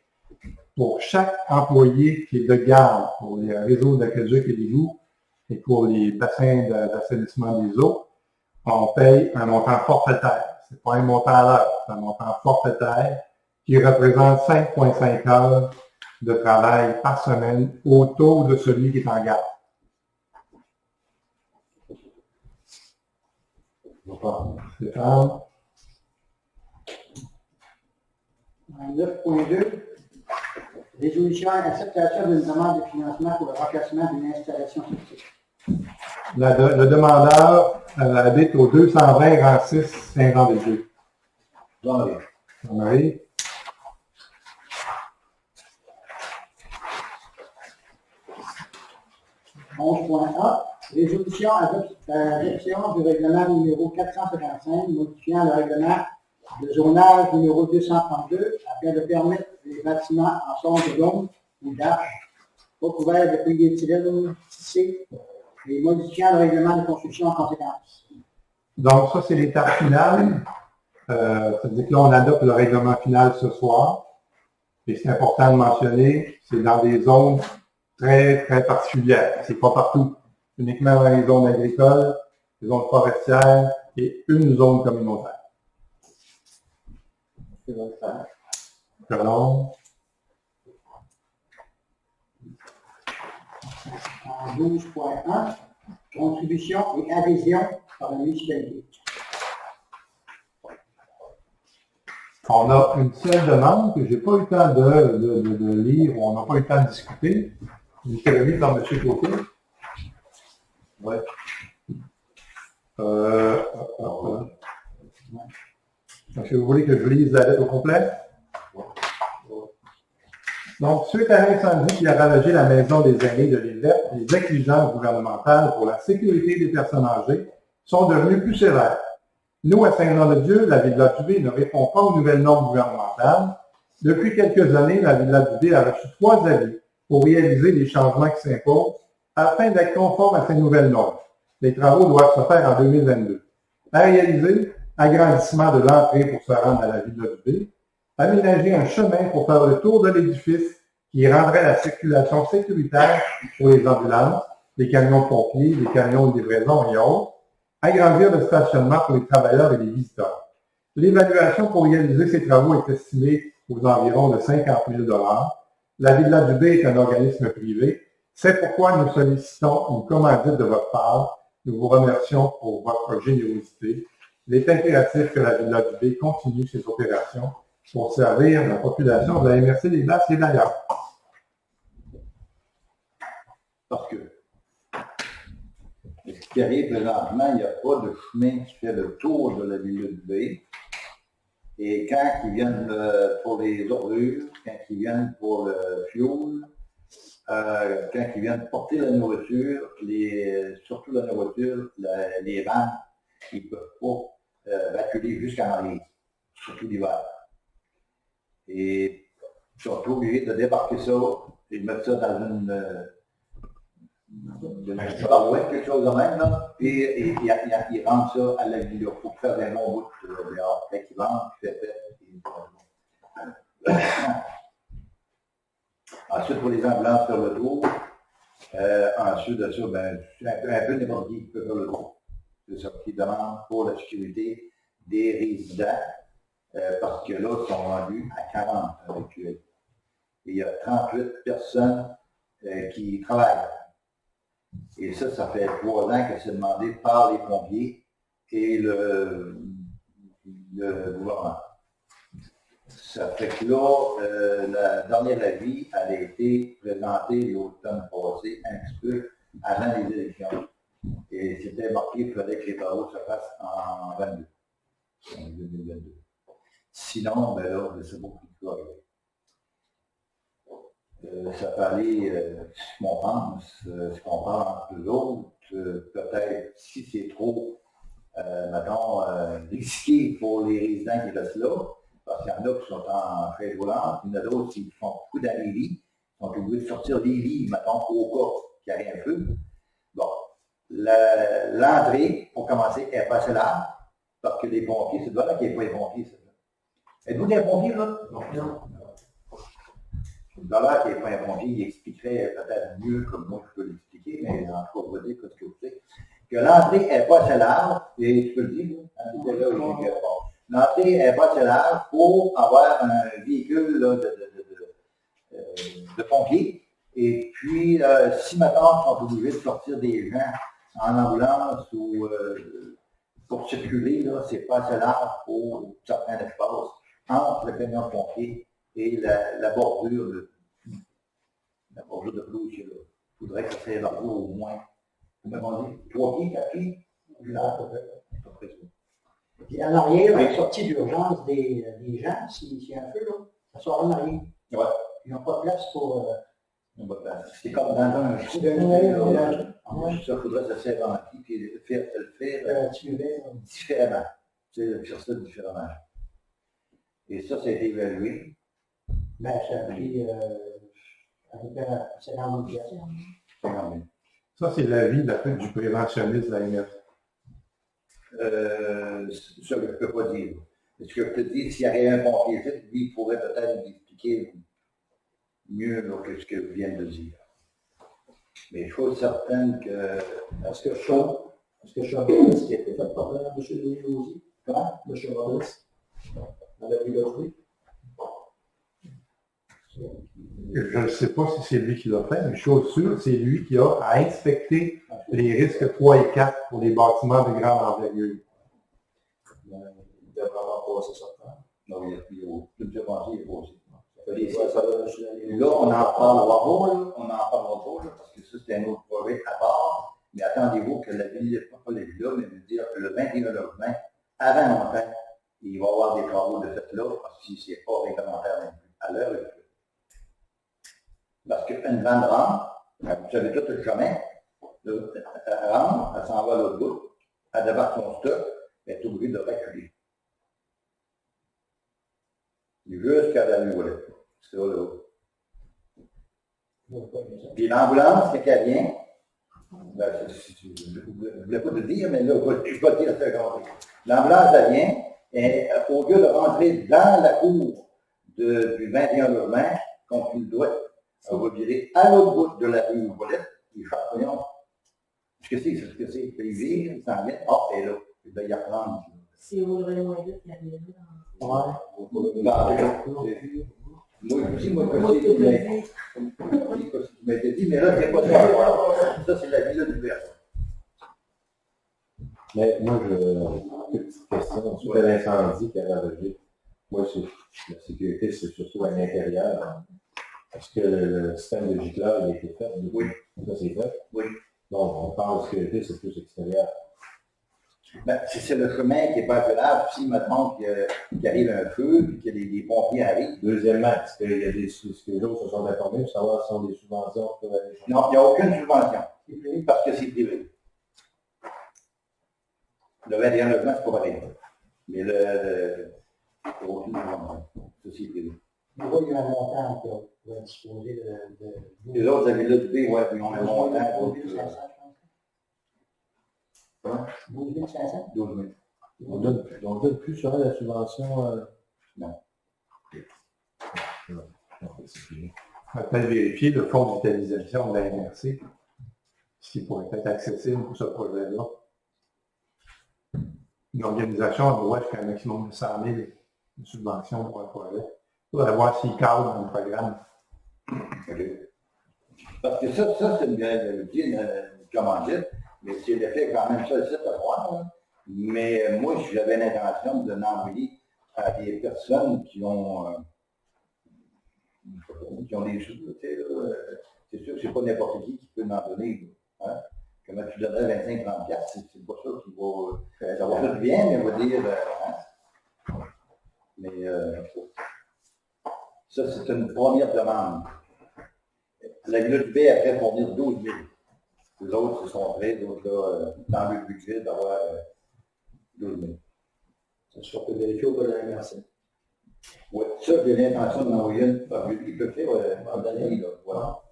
Pour chaque employé qui est de garde pour les réseaux d'aqueduc et d'égouts et pour les bassins d'assainissement des eaux, on paye un montant forfaitaire. Ce n'est pas un montant à l'heure, c'est un montant forfaitaire qui représente 5,5 heures de travail par semaine au taux de celui qui est en garde. Bon, Stéphane? 9.2, résolution et acceptation d'une demande de financement pour le remplacement d'une installation septique. Le demandeur habite au 220 rang 6, Saint-Jean-des-Dieux. Jean-Marie. Jean-Marie. Résolution adoption du règlement numéro 455 modifiant le règlement de zonage numéro 232 afin de permettre les bâtiments en son de dôme ou d'arches recouverts de polyéthylène tissé et modifiant le règlement de construction en conséquence. Donc, ça, c'est l'étape finale. C'est-à-dire que là, on adopte le règlement final ce soir. Et c'est important de mentionner, c'est dans des zones très, très particulières. C'est pas partout. Uniquement dans les zones agricoles, les zones forestières et une zone communautaire. Colombe. En 12.1, contribution et adhésion par la municipalité. On a une seule demande que je n'ai pas eu le temps de lire, ou on n'a pas eu le temps de discuter. Une remise par M. Côté. Ouais. Est-ce que vous voulez que je lise la lettre au complet? Donc, suite à l'incendie qui a ravagé la maison des aînés de l'île verte, les exigences gouvernementales pour la sécurité des personnes âgées sont devenues plus sévères. Nous, à Saint-Jean-de-Dieu, la Villa du Bé ne répond pas aux nouvelles normes gouvernementales. Depuis quelques années, la Villa du Bé a reçu 3 avis pour réaliser les changements qui s'imposent afin d'être conforme à ces nouvelles normes. Les travaux doivent se faire en 2022. À réaliser, agrandissement de l'entrée pour se rendre à la Villa du Bé, aménager un chemin pour faire le tour de l'édifice qui rendrait la circulation sécuritaire pour les ambulances, les camions de pompiers, les camions de livraison et autres, agrandir le stationnement pour les travailleurs et les visiteurs. L'évaluation pour réaliser ces travaux est estimée aux environs de 50 000 $. La Villa du Bé est un organisme privé. C'est pourquoi nous sollicitons une commandite de votre part. Nous vous remercions pour votre générosité. Il est impératif que la Villa du Bé continue ses opérations pour servir la population de la MRC des Glaces et d'ailleurs. Parce que ce qui arrive présentement, il n'y a pas de chemin qui fait le tour de la Villa du Bé. Et quand ils viennent pour les ordures, quand ils viennent pour le fuel, quand ils viennent porter la nourriture, surtout la nourriture, les vannes, ils ne peuvent pas reculer jusqu'à Marie, surtout l'hiver. Et ils sont obligés de débarquer ça et de mettre ça dans une barouette, quelque chose de même, là, puis ils rendent ça à la ville. Il faut faire des longs bouts dehors. Après qu'ils vendent, puis ensuite, pour les ambulances faire le tour. Ensuite de ça, ben, un peu n'importe qui peut faire le tour. C'est ça qui demande pour la sécurité des résidents, parce que là, ils sont rendus à 40 actuels. Et il y a 38 personnes qui travaillent. Et ça fait 3 ans que c'est demandé par les pompiers et le gouvernement. Ça fait que là, la dernière avis, elle a été présentée l'automne passé, un petit peu avant les élections. Et c'était marqué qu'il fallait que les travaux se fassent en 2022. Sinon, ben là, c'est beaucoup plus clair. Ça peut aller ce qu'on pense entre eux autres. Peut-être si c'est trop, mettons, risqué pour les résidents qui restent là, parce qu'il y en a qui sont en frais roulante, il y en a d'autres qui font beaucoup dans les lits, ils sont obligés de sortir des lits, mettons, au cas qu'il y ait un feu. Bon, l'entrée, pour commencer, est pas assez large, parce que les pompiers, c'est de là qu'il n'y a pas les pompiers, c'est ça. Êtes-vous des pompiers, là? Non. Dans l'air qu'il n'y ait pas un pompier, il expliquerait peut-être mieux comme moi je peux l'expliquer, mais en tout cas, on va dire ce que vous savez. Que l'entrée n'est pas assez large, et je peux le dire, l'entrée n'est pas assez large pour avoir un véhicule là, de pompiers. Et puis, si maintenant on est obligé de sortir des gens en ambulance ou pour circuler, là, c'est pas assez large pour certains espaces entre le camion de pompiers et la bordure de pelouse qu'il y a là. Il faudrait que ça soit élargi au moins, vous m'avez dit, 3 pieds, 4 pieds? Là, à peu près ça. Puis en arrière, la sortie d'urgence des gens, s'il y a un feu, là, ça sort en arrière. Ouais. Ils n'ont pas de place pour. C'est comme dans un Ouais, ça, il faudrait que ça soit rempli, puis le faire tuer. différemment. Tu sais, faire ça différemment. Et ça a été évalué. Ben, ça a pris à peu près 50 000 piastres. 50 000. Ça, c'est l'avis du préventionniste de la MF. Ça, je ne peux pas dire. Ce que je peux te dire, s'il y avait un pompier ici, lui, il pourrait peut-être nous expliquer mieux là, que ce que je viens de dire. Mais je suis certain que. Est-ce que Chevrolet, qui a été fait par M. Louis Lausier? Comment? Le Chevrolet? Dans la rue de Louis? Je ne sais pas si c'est lui qui l'a fait, mais je suis sûr c'est lui qui a à inspecter les risques 3 et 4 pour les bâtiments de grande envergure. Il devrait avoir passé ça. Non, il y a plusieurs pensées, il y a aussi. Là, Là, on n'en parlera pas, là, parce que ça, c'est un autre projet à part. Mais attendez-vous que la ville, pas la ville là, mais veut dire que le 21 logement, avant longtemps, il va y avoir des travaux de fait là, parce que c'est pas réglementaire non plus. À l'heure actuelle. Parce qu'une vanne rentre, vous savez tout le chemin, elle rentre, elle s'en va à l'autre bout, elle débarque son stock, elle est obligée de reculer. Jusqu'à la nouvelle. C'est là. Puis l'ambulance, c'est qu'elle vient, je ne voulais pas te dire, mais là, je vais te dire ça comme ça. L'ambulance, elle vient, et au lieu de rentrer dans la cour du 21 logement, comme tu le dois, elle va virer à l'autre bout de la rue Ouellette, il chaque voyons. Ce que c'est, ce que c'est. Il vire, il s'en vient, hop, elle est là. Il va y reprendre. C'est au moins vite qu'il y avait Moi aussi, moi, comme c'est tu m'as été dit, mais là, c'est pas ça. Ça, c'est la ville du verre. mais moi, une petite question sur l'incendie qui a ravagé. Moi, la sécurité, c'est surtout à l'intérieur. Est-ce que le système de gicleur a été fait? Oui. Ça, c'est fait? Oui. Donc, on parle de sécurité, c'est plus extérieur. Ben, si c'est le chemin qui n'est pas faisable, si, maintenant qu'il arrive un feu, puis que les pompiers arrivent. Deuxièmement, est-ce qu'il y a est-ce que les autres se sont informés pour savoir si on a des subventions pour aller chercher? Non, il n'y a aucune subvention. C'est privé parce que c'est privé. Le 21 logement, c'est pas pareil. Mais il n'y a aucune subvention. Ça, c'est privé. Il y a un montant qui va disposer de. Les autres, la ville du B, ouais, ils ont un montant. 12 500, je pense. 12 500? 12 000. On donne plus sur la subvention? Non. Non, c'est fini. On va peut-être vérifier le fonds d'utilisation de la MRC, ce qui pourrait être accessible pour ce projet-là. Une organisation doit jusqu'à un maximum de 100 000 de subventions pour un projet. Il faudrait voir s'il cadre dans le programme. Parce que ça c'est une commandite, mais c'est l'effet quand même ça, c'est à voir. Mais moi, j'avais l'intention de l'envoyer à des personnes qui ont des sous. C'est sûr que c'est pas n'importe qui peut m'en donner. Hein? Comment tu donnerais 25-30$, c'est pas ça qui va. Ça va faire du bien, mais on va dire. Hein? Mais ça, c'est une première demande. La minute B après fournir 12 000. Les autres se sont prêts, d'autres là, dans le budget d'avoir 12 000. Ça sera peut vérifier au bas de la MRC. Oui, ça, j'ai l'intention de m'envoyer une. Il peut faire en dernier, là. Voilà.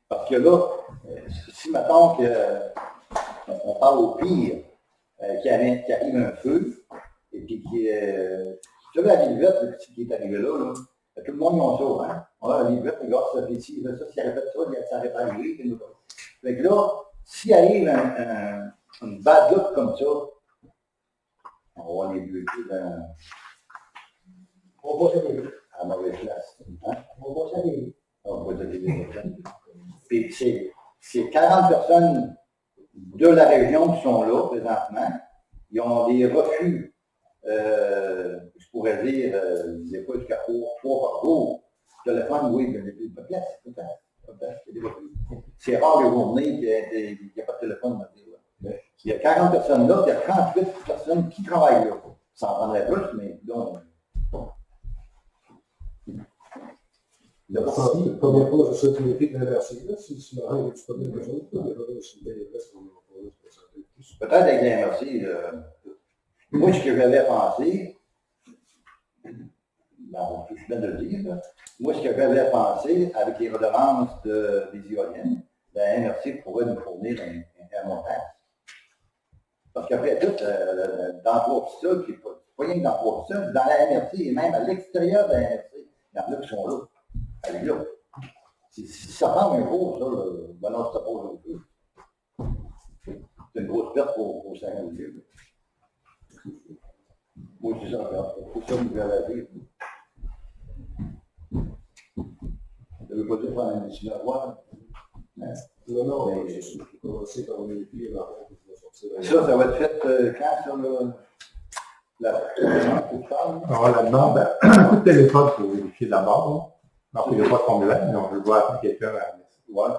Parce que là, si maintenant on parle au pire, qu'il arrive un feu, et puis qui tu vois la ligne verte qui est arrivée là, tout le monde y en sort, hein? La ligne verte, regarde, ça fait ici, ça, s'il répète ça, ça n'aurait pas arrivé. Fait que là, s'il arrive une bad luck comme ça, on va les bloquer dans. On va s'aller. À mauvaise place. Hein? On va s'aller. On va s'aller. Puis c'est 40 personnes de la région qui sont là présentement, Ils ont des refus, je pourrais dire, ils disaient pas jusqu'à 3 par jour. Téléphone, oui, mais peut-être. Il y a des refus. C'est rare les journées qu'il n'y a pas de téléphone dans le bureau. Il y a 40 personnes là, il y a 38 personnes qui travaillent là. Ça en prendrait plus, mais donc. Combien de fois je sais que de l'inverser, là, si le rein est disponible les autres, il y a aussi des restes qu'on a plus. Peut-être avec l'inversé, moi, ce que j'avais pensé, je viens de le dire, là, moi, ce que j'avais pensé, avec les redevances des éoliennes, la MRC pourrait nous fournir un montant. Parce qu'après tout, d'emploi sol, qui n'est pas rien que d'emploi sol, dans la MRC et même à l'extérieur de la MRC, il y en a qui sont là. Elle est là. Si ça prend un jour, ça, ben non, ça pose un peu. C'est une grosse perte pour 50 000. Moi, c'est ça, pour ça, nous verrons la vie. Ça ne veut pas dire faire un décision à voir. Non, je vais commencer par les pieds là. Ça va être fait quand sur la Alors là-dedans, un coup de téléphone pour vérifier d'abord. Alors, il n'y a pas de formulaire, mais on veut voir appeler quelqu'un à la messe. Ouais.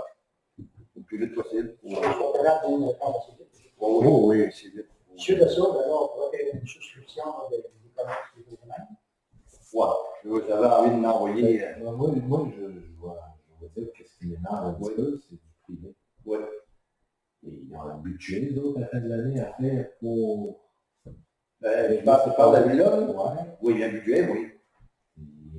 Le plus vite possible. Oh oui. C'est vite. Suite à ça, alors, on pourrait faire une souscription des commerces des domaines. Ouais. J'avais envie de m'envoyer. Moi, je vais dire que ce qui m'énerve un petit peu, c'est du privé. Ouais. Et ils ont un budget, les autres, à la fin de l'année, à faire pour. Je pense que tu parles de la villa, là? Ouais. Oui, il y a un budget, oui.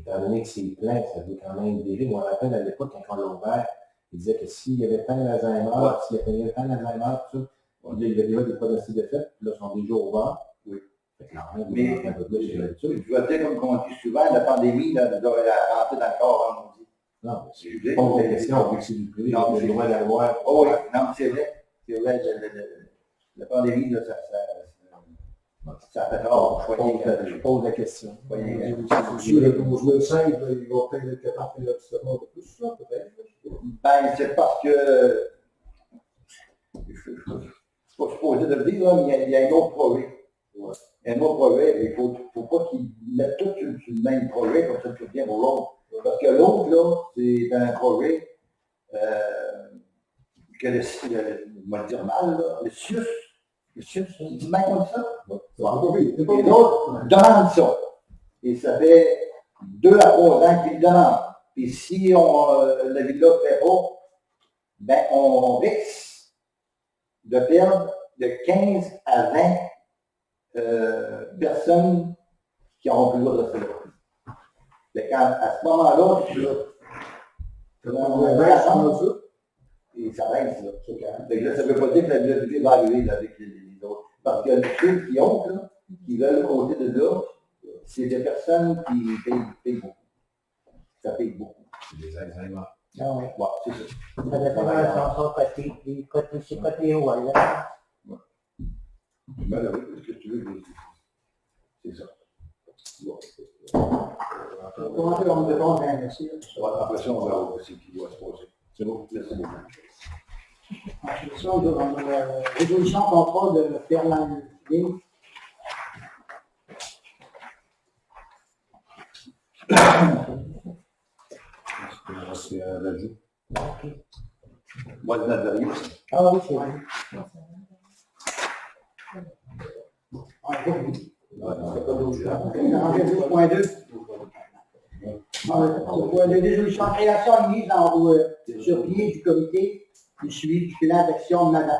Étant donné que c'est plein, ça veut quand même dériver. Moi, je me rappelle à l'époque, quand on l'a ouvert, il disait que s'il y avait plein d'Alzheimer, s'il y avait plein d'Alzheimer, tout ça, il y avait déjà des pronostics de fait, puis là, ils sont déjà ouverts. Oui. Fait que l'argent, Mais, un peu plus, c'est l'habitude. je vais dire, comme on dit souvent, la pandémie, là, doit rentrer dans le corps, on dit. Non, C'est je juste. pose la question, vu que c'est du privé, Non, j'ai le droit d'aller voir. Oh oui, non, c'est vrai. C'est vrai, la pandémie, là, ça fait tard. Je pose la question. Sur le 12 500, ils vont peut-être être capables de faire l'obstacle de plus, ça, peut-être. Ben, c'est parce que, je ne suis pas supposé de le dire, là, mais il y a un autre projet. Ouais. Un autre projet, il ne faut pas qu'ils mettent tout sur le même projet, comme ça tu reviens pour l'autre. Parce que l'autre, là, c'est un projet que on va le dire mal, là, le SUS, c'est même comme ça. Et l'autre demande ça. Et ça fait 2 à 3 ans qu'ils le demandent. Et si la villa ne fait pas, ben on risque de perdre de 15 à 20 personnes qui n'auront plus le droit de rester là. Fait à ce moment-là, et ça baisse, là. Fait que là, ça ne veut pas dire que la budget va arriver là, avec les autres. Parce que ceux qui ont, là, qui veulent côté de là, c'est des personnes qui payent beaucoup. Ça paye beaucoup. C'est des Alzheimer. Ah oui. Ouais, c'est ça. Ça dépend de la chanson côté haut, là. C'est malheureux, parce que tu veux, c'est ça. Comment on me demande un merci? Après ça, on verra aussi qui doit se poser. C'est bon, merci beaucoup. Ensuite, ça, on a une résolution contrat de Fairland Link. C'est un rajout. Moi, je n'avais rien. Ah oui, c'est vrai. De résolution création et mise sur pied du comité du suivi du plan d'action MADA.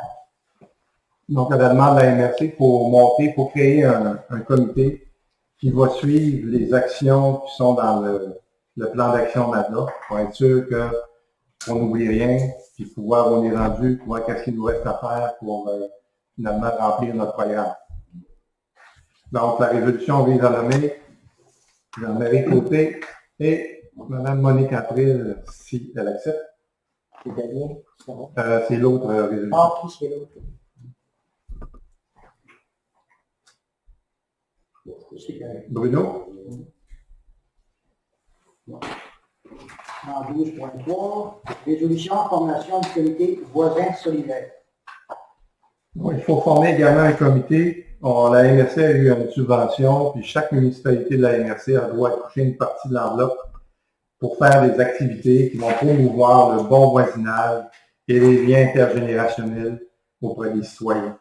Donc, à la demande de la MRC, pour créer un comité qui va suivre les actions qui sont dans le plan d'action MADA, pour être sûr qu'on n'oublie rien, puis pour voir où on est rendu, pour voir qu'est-ce qu'il nous reste à faire pour finalement remplir notre programme. Donc, la résolution vise à nommer Jean-Marie Côté et Mme Monique April, si elle accepte. C'est-à-dire, C'est l'autre résolution. ah, qui c'est l'autre? Bruno? En 12.3, résolution formation du comité voisin solidaire. Il faut former également un comité. La MRC a eu une subvention, puis chaque municipalité de la MRC a droit à toucher une partie de l'enveloppe pour faire des activités qui vont promouvoir le bon voisinage et les liens intergénérationnels auprès des citoyens.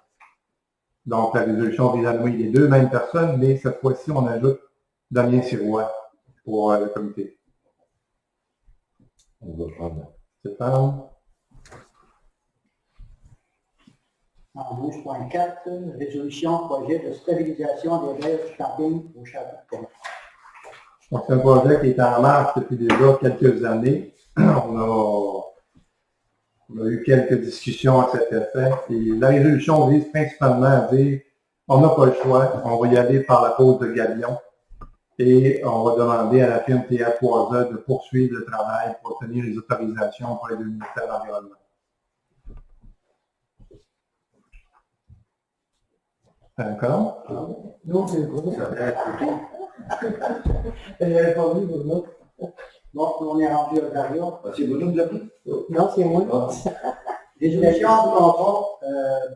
Donc, la résolution vise à nommer les deux mêmes personnes, mais cette fois-ci, on ajoute Damien Sirois pour le comité. On va prendre. Stéphane? En 12.4, résolution projet de stabilisation des rêves du camping au Château. Donc, c'est un projet qui est en marche depuis déjà quelques années. On a eu quelques discussions à cet effet. Et la résolution vise principalement à dire on n'a pas le choix, on va y aller par la cause de Galion et on va demander à la firme TA3A de poursuivre le travail pour obtenir les autorisations auprès du ministère de l'Environnement. D'accord? Non, c'est bon. Ça va être coûté. J'avais pas vu, Bruno. Donc, on est rendu à Dario. C'est vous nous l'avez? Non, c'est moi. Résolution de contrat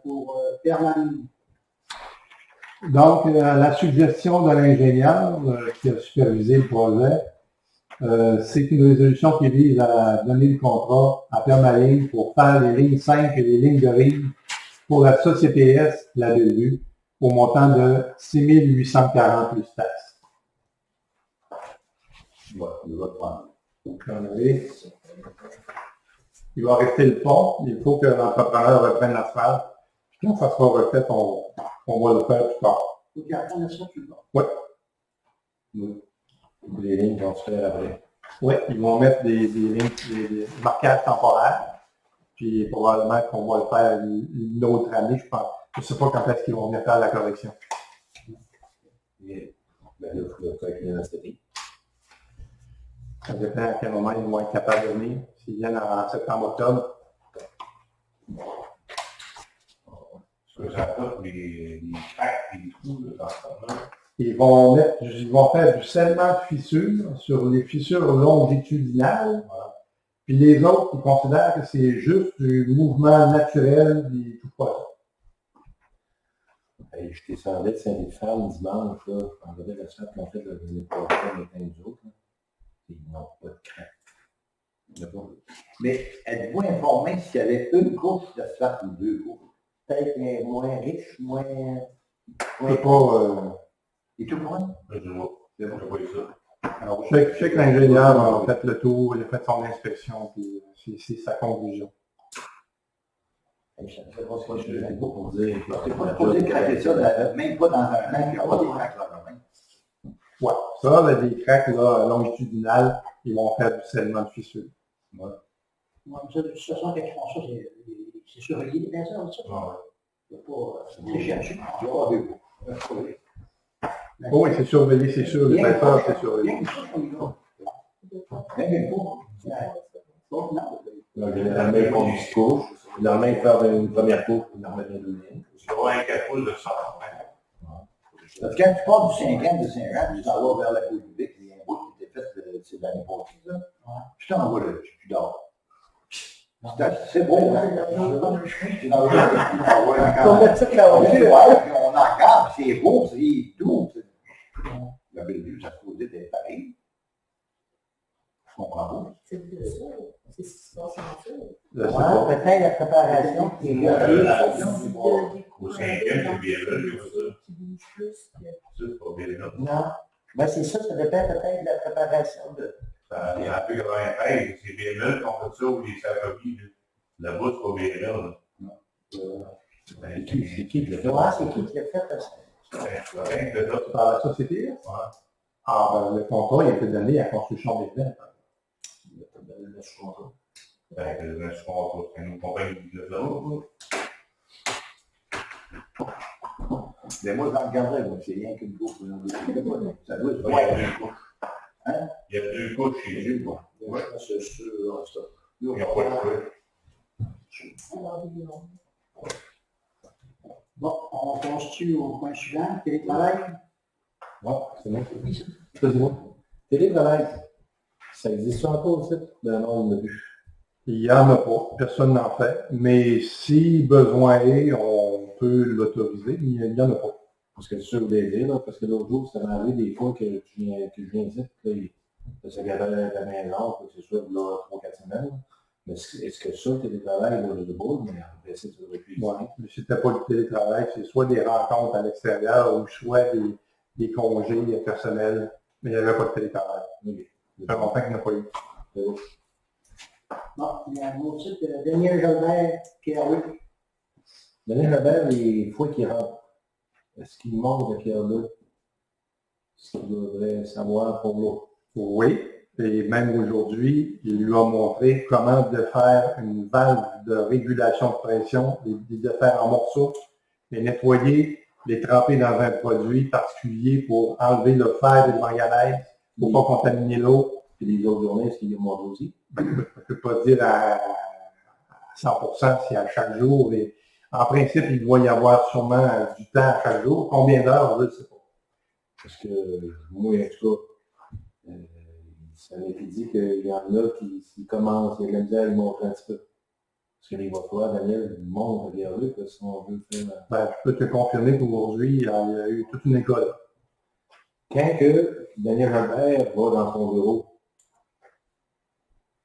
pour Permanent. Donc, la suggestion de l'ingénieur qui a supervisé le projet, c'est une résolution qui vise à donner le contrat à Permaline pour faire les lignes 5 et les lignes de rive pour la SOCPS, la Bellevue, au montant de 6 840 plus taxes. Ouais, on va prendre. Il va rester le pont, il faut que l'entrepreneur reprenne l'asphalte. Puis quand ça sera refait, on va le faire plus tard. Faut qu'il apprenne ça plus bas. Oui. Les lignes vont se faire après. Oui, ils vont mettre des lignes, des marquages temporaires. Puis probablement qu'on va le faire une autre année, je pense. Je ne sais pas quand est-ce qu'ils vont venir faire la correction. Et, ben là, il faut faire une anesthésie. Ça dépend à quel moment ils vont être capables de venir. S'ils viennent en septembre-octobre, Parce que ça tape les cracks et les trous là, dans ce temps-là. ils vont faire du scellement de fissures sur les fissures longitudinales. Voilà. Puis les autres, ils considèrent que c'est juste du mouvement naturel des tout poissons. Hey, je descendais de Saint-Étienne dimanche, là, en regardant la salle qu'on fait l'année prochaine avec les autres. Là. Ils n'ont pas de crainte. Il n'y en a pas. Mais êtes-vous informé s'il y avait une couche d'asphalte ou deux couches? Peut-être moins riche, moins. Je sais pas, Et tout point? Je vois. C'est bon, je vois ça. alors, je sais que l'ingénieur a fait le tour, il a fait son inspection, puis c'est sa conclusion. C'est pas Je ne sais pas pour dire. supposé craquer ça, même pas dans un an, il n'y a pas des craques là quand même. Ouais, ça, là, des cracks là, longitudinales, ils vont faire du scellement de fissure. Ouais, ça, de toute façon, quand ils font ça, c'est surveillé, bien sûr, ça. Il n'y a pas tricher là-dessus. Tu vois, avec vous. Oh, oui, c'est surveillé, c'est sûr, les pêcheurs, c'est surveillé. Bien que ça, comme là. Même une couche. Donc, non. Généralement, ils font du couche. Finalement, ils font une première couche, puis ils en remettent une deuxième. Je vois un capot de ça. Parce que quand tu pars du 50 de Saint-Jean, tu t'en vas vers la côte du Vic, il y a un bout qui était fait, c'est l'année passée, là. Je t'en vas là, tu dors. C'est beau, hein? Tu t'en vas là, tu t'en vas là. On met ça que la Ouais, puis on en regarde, c'est beau, c'est tout. La Bellevue, ça se posait d'être pareil. Je comprends pas. C'est de ça. C'est ce qui se passe en fait. Je sais pas. Peut-être la préparation qui est Au cinquième, c'est bien là, je vois ça. Qui bouge plus que. C'est pas bien là. Non. Ben, c'est ça, ça dépend peut-être de la préparation de. Ça, il y a un peu 93, c'est bien là qu'on fait ça, ou les sacopies, là. Là-bas, c'est pas bien là. C'est qui qui l'a fait? Ouais, c'est qui l'a fait ça? C'est rien que là. Par la société, là? Ah, ben, le contrat, il a été donné à la construction des plaines. Ben, je comprends, c'est une compagnie qui le fait. Mais moi, je regarderais, moi, c'est rien qu'une couche. Ça doit être Il y a ouais, deux couches. Hein? Il y a deux couches chez eux. bon. Ouais. C'est sûr, ça. Ils n'ont pas le choix. Alors, ils ont. Bon, on continue au point suivant, télétravail. Ouais, c'est bon. Excusez-moi. Télétravail. Ça existe encore aussi? Ben non, on l'a vu. Il n'y en a pas, personne n'en fait. Mais si besoin est, on peut l'autoriser, mais il n'y en a pas. Parce que c'est sûr de dire, là, parce que l'autre jour, ça m'est arrivé des fois que je viens ici, puis là, ça gardait la maison, que ce soit là 3-4 semaines. Mais est-ce que ça, télétravail, là, je ne sais pas, mais en principe, ça devrait plus. Ouais. Mais c'était pas du télétravail, c'est soit des rencontres à l'extérieur ou soit des congés personnels, mais il n'y avait pas de télétravail. Oui. Ça fait longtemps qu'il n'y en a pas eu. Bon, il y a un autre site, Daniel Jalbert, Pierre-Luc. Daniel Robert, les fois qu'il rentre, est-ce qu'il montre à Pierre-Luc ce qu'il devrait savoir pour l'autre? Oui, et même aujourd'hui, il lui a montré comment de faire une valve de régulation de pression, de faire en morceaux, les nettoyer, les tremper dans un produit particulier pour enlever le fer et le manganèse, pour ne pas contaminer l'eau. Puis les autres journées, est-ce qu'il est montré aussi? Je ne peux pas dire à 100% si à chaque jour. Et en principe, il doit y avoir sûrement du temps à chaque jour. Combien d'heures, je ne sais pas. Parce que moi, en tout cas, ça m'a été dit qu'il y en a qui commencent, il y a de la misère à lui montrer un petit peu. Parce que les fois, Daniel montre à Pierre-Luc si on veut faire. Ben, je peux te confirmer qu'aujourd'hui, il y a eu toute une école. Quand que Daniel Robert va dans son bureau,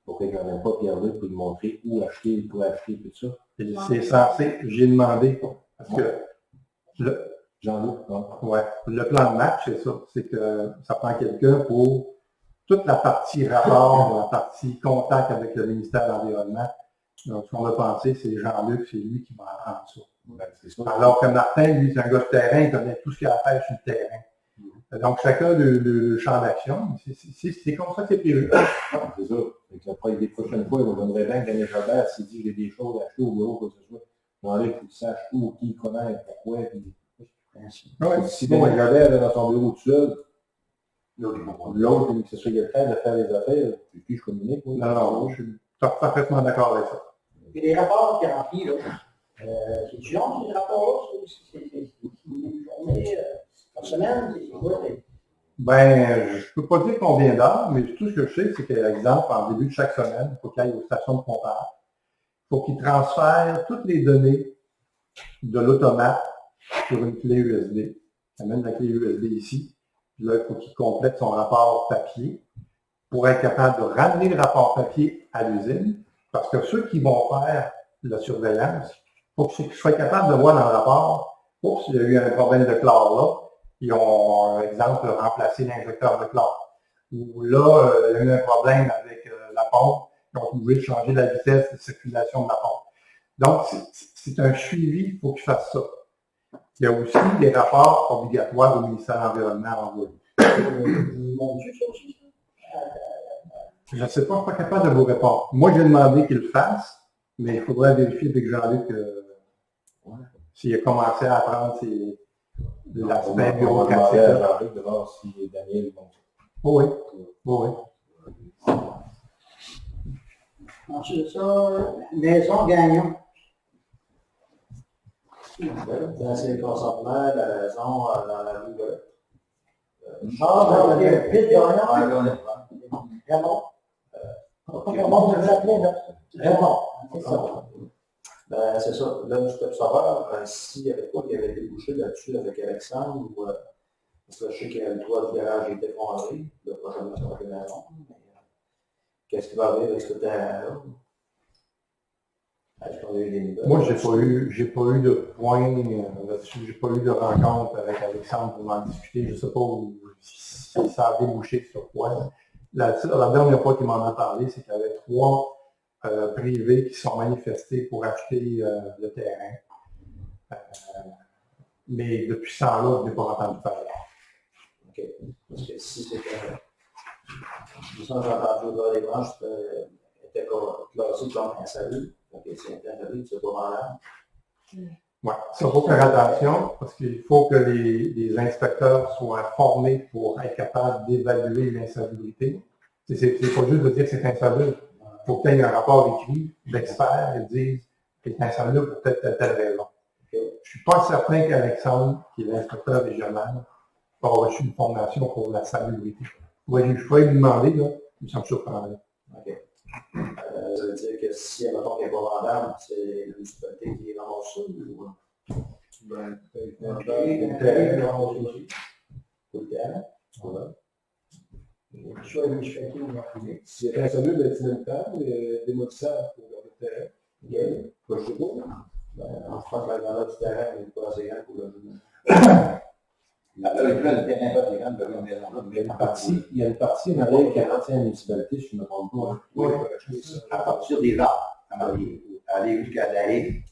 pour qu'il n'en ait pas Pierre-Luc pour lui montrer où acheter, tout acheter, tout ça. Et c'est censé, j'ai demandé, parce que Jean-Luc, ouais, le plan de match, c'est ça. C'est que ça prend quelqu'un pour toute la partie rapport, la partie contact avec le ministère de l'Environnement. Donc, ce qu'on a pensé, c'est Jean-Luc, c'est lui qui va apprendre ça. ben, c'est ça. Alors que Martin, lui, c'est un gars de terrain, il connaît tout ce qu'il y a à faire sur le terrain. Donc, chacun le champ d'action. C'est comme ça que c'est prévu. C'est ça. Fait que après, les prochaines fois, on donnerait bien que Daniel Robert, s'il dit qu'il y a des choses à acheter au bureau, quoi que ce soit, Jean-Luc, il faut qu'il sache où, qui, comment, pourquoi. Puis... Ouais. Si Daniel Robert est dans son bureau tout seul, l'autre, que ce soit le temps de faire les affaires, puis je communique. Oui. Non, je suis parfaitement d'accord avec ça. Et les rapports qu'il remplit, là, c'est du long, ces rapports-là, c'est une journée par semaine, c'est quoi? Ben, je ne peux pas dire combien d'heures, mais tout ce que je sais, c'est que, par exemple, en début de chaque semaine, il faut qu'il aille aux stations de pompage. Il faut qu'il transfère toutes les données de l'automate sur une clé USB. Il amène la clé USB ici. Puis là, il faut qu'il complète son rapport papier pour être capable de ramener le rapport papier à l'usine. Parce que ceux qui vont faire la surveillance, il faut que je sois capable de voir dans le rapport, oups, il y a eu un problème de chlore là. Ils ont, par exemple, remplacé l'injecteur de chlore. Ou là, il y a eu un problème avec la pompe, ils ont obligé de changer la vitesse de circulation de la pompe. Donc, c'est un suivi, il faut qu'ils fassent ça. Il y a aussi des rapports obligatoires au ministère de l'Environnement à envoyer. Mon Dieu, ça aussi. Je ne sais pas, je ne suis pas capable de vous répondre. Moi, j'ai demandé qu'il le fasse, mais il faudrait vérifier avec Jean-Luc s'il a commencé à apprendre l'aspect bureaucratique. On va demander à Jean-Luc de voir si Daniel montre. Oui, oui. Ensuite de ça, Maison Gagnon. C'est le consentement de la maison dans la rue de... Ah, ben, ok, vite Gagnon. Raymond. Pas Raymond, je l'appelais, là. Raymond, c'est ça. Ben, c'est ça. Là, je peux savoir s'il y avait quoi qui avait débouché là-dessus avec Alexandre ou parce que je sais que le toit du garage était effondré, le prochain sur la maison. Qu'est-ce qui va arriver avec ce terrain-là? Est-ce qu'on a eu des nouvelles? Moi, j'ai pas eu de point là-dessus, j'ai pas eu de rencontre avec Alexandre pour en discuter. Je ne sais pas si ça a débouché sur quoi. La dernière fois qu'il m'en a parlé, c'est qu'il y avait 3 privés qui sont manifestés pour acheter le terrain. Mais depuis ce temps-là, je n'ai pas entendu parler. OK. Parce que si c'était... Je sens que j'ai entendu dans les branches était classé comme insalubre. Donc, c'est insalubre, c'est pas malade. Oui, ça faut faire attention parce qu'il faut que les inspecteurs soient formés pour être capables d'évaluer l'insalubrité. C'est pas juste de dire que c'est insalubre. Il faut qu'il y ait un rapport écrit d'experts qui disent que c'est insalubre pour telle raison. Je ne suis pas certain qu'Alexandre, qui est l'inspecteur régional, a reçu une formation pour la salubrité. Oui, je pourrais lui demander, là, mais ça me surprendrait. OK. Ça veut dire que si, mettons, qu'il n'est pas vendable, c'est la municipalité qui ramasse ça ou... Ben, Ok, peut-être, Tout le terrain. voilà. soit administratif ou non privé. S'il y a un cellule bâtimental, démolissable pour le terrain, Pas je sais pas. Je pense que la grandeur du terrain n'est pas assez grande pour le jeu. Le terrain pas très grand, de la maison. Il y a une partie en arrière qui appartient à la municipalité, si je ne me trompe pas. Oui, à partir des arbres, en arrière, aller jusqu'à l'allée,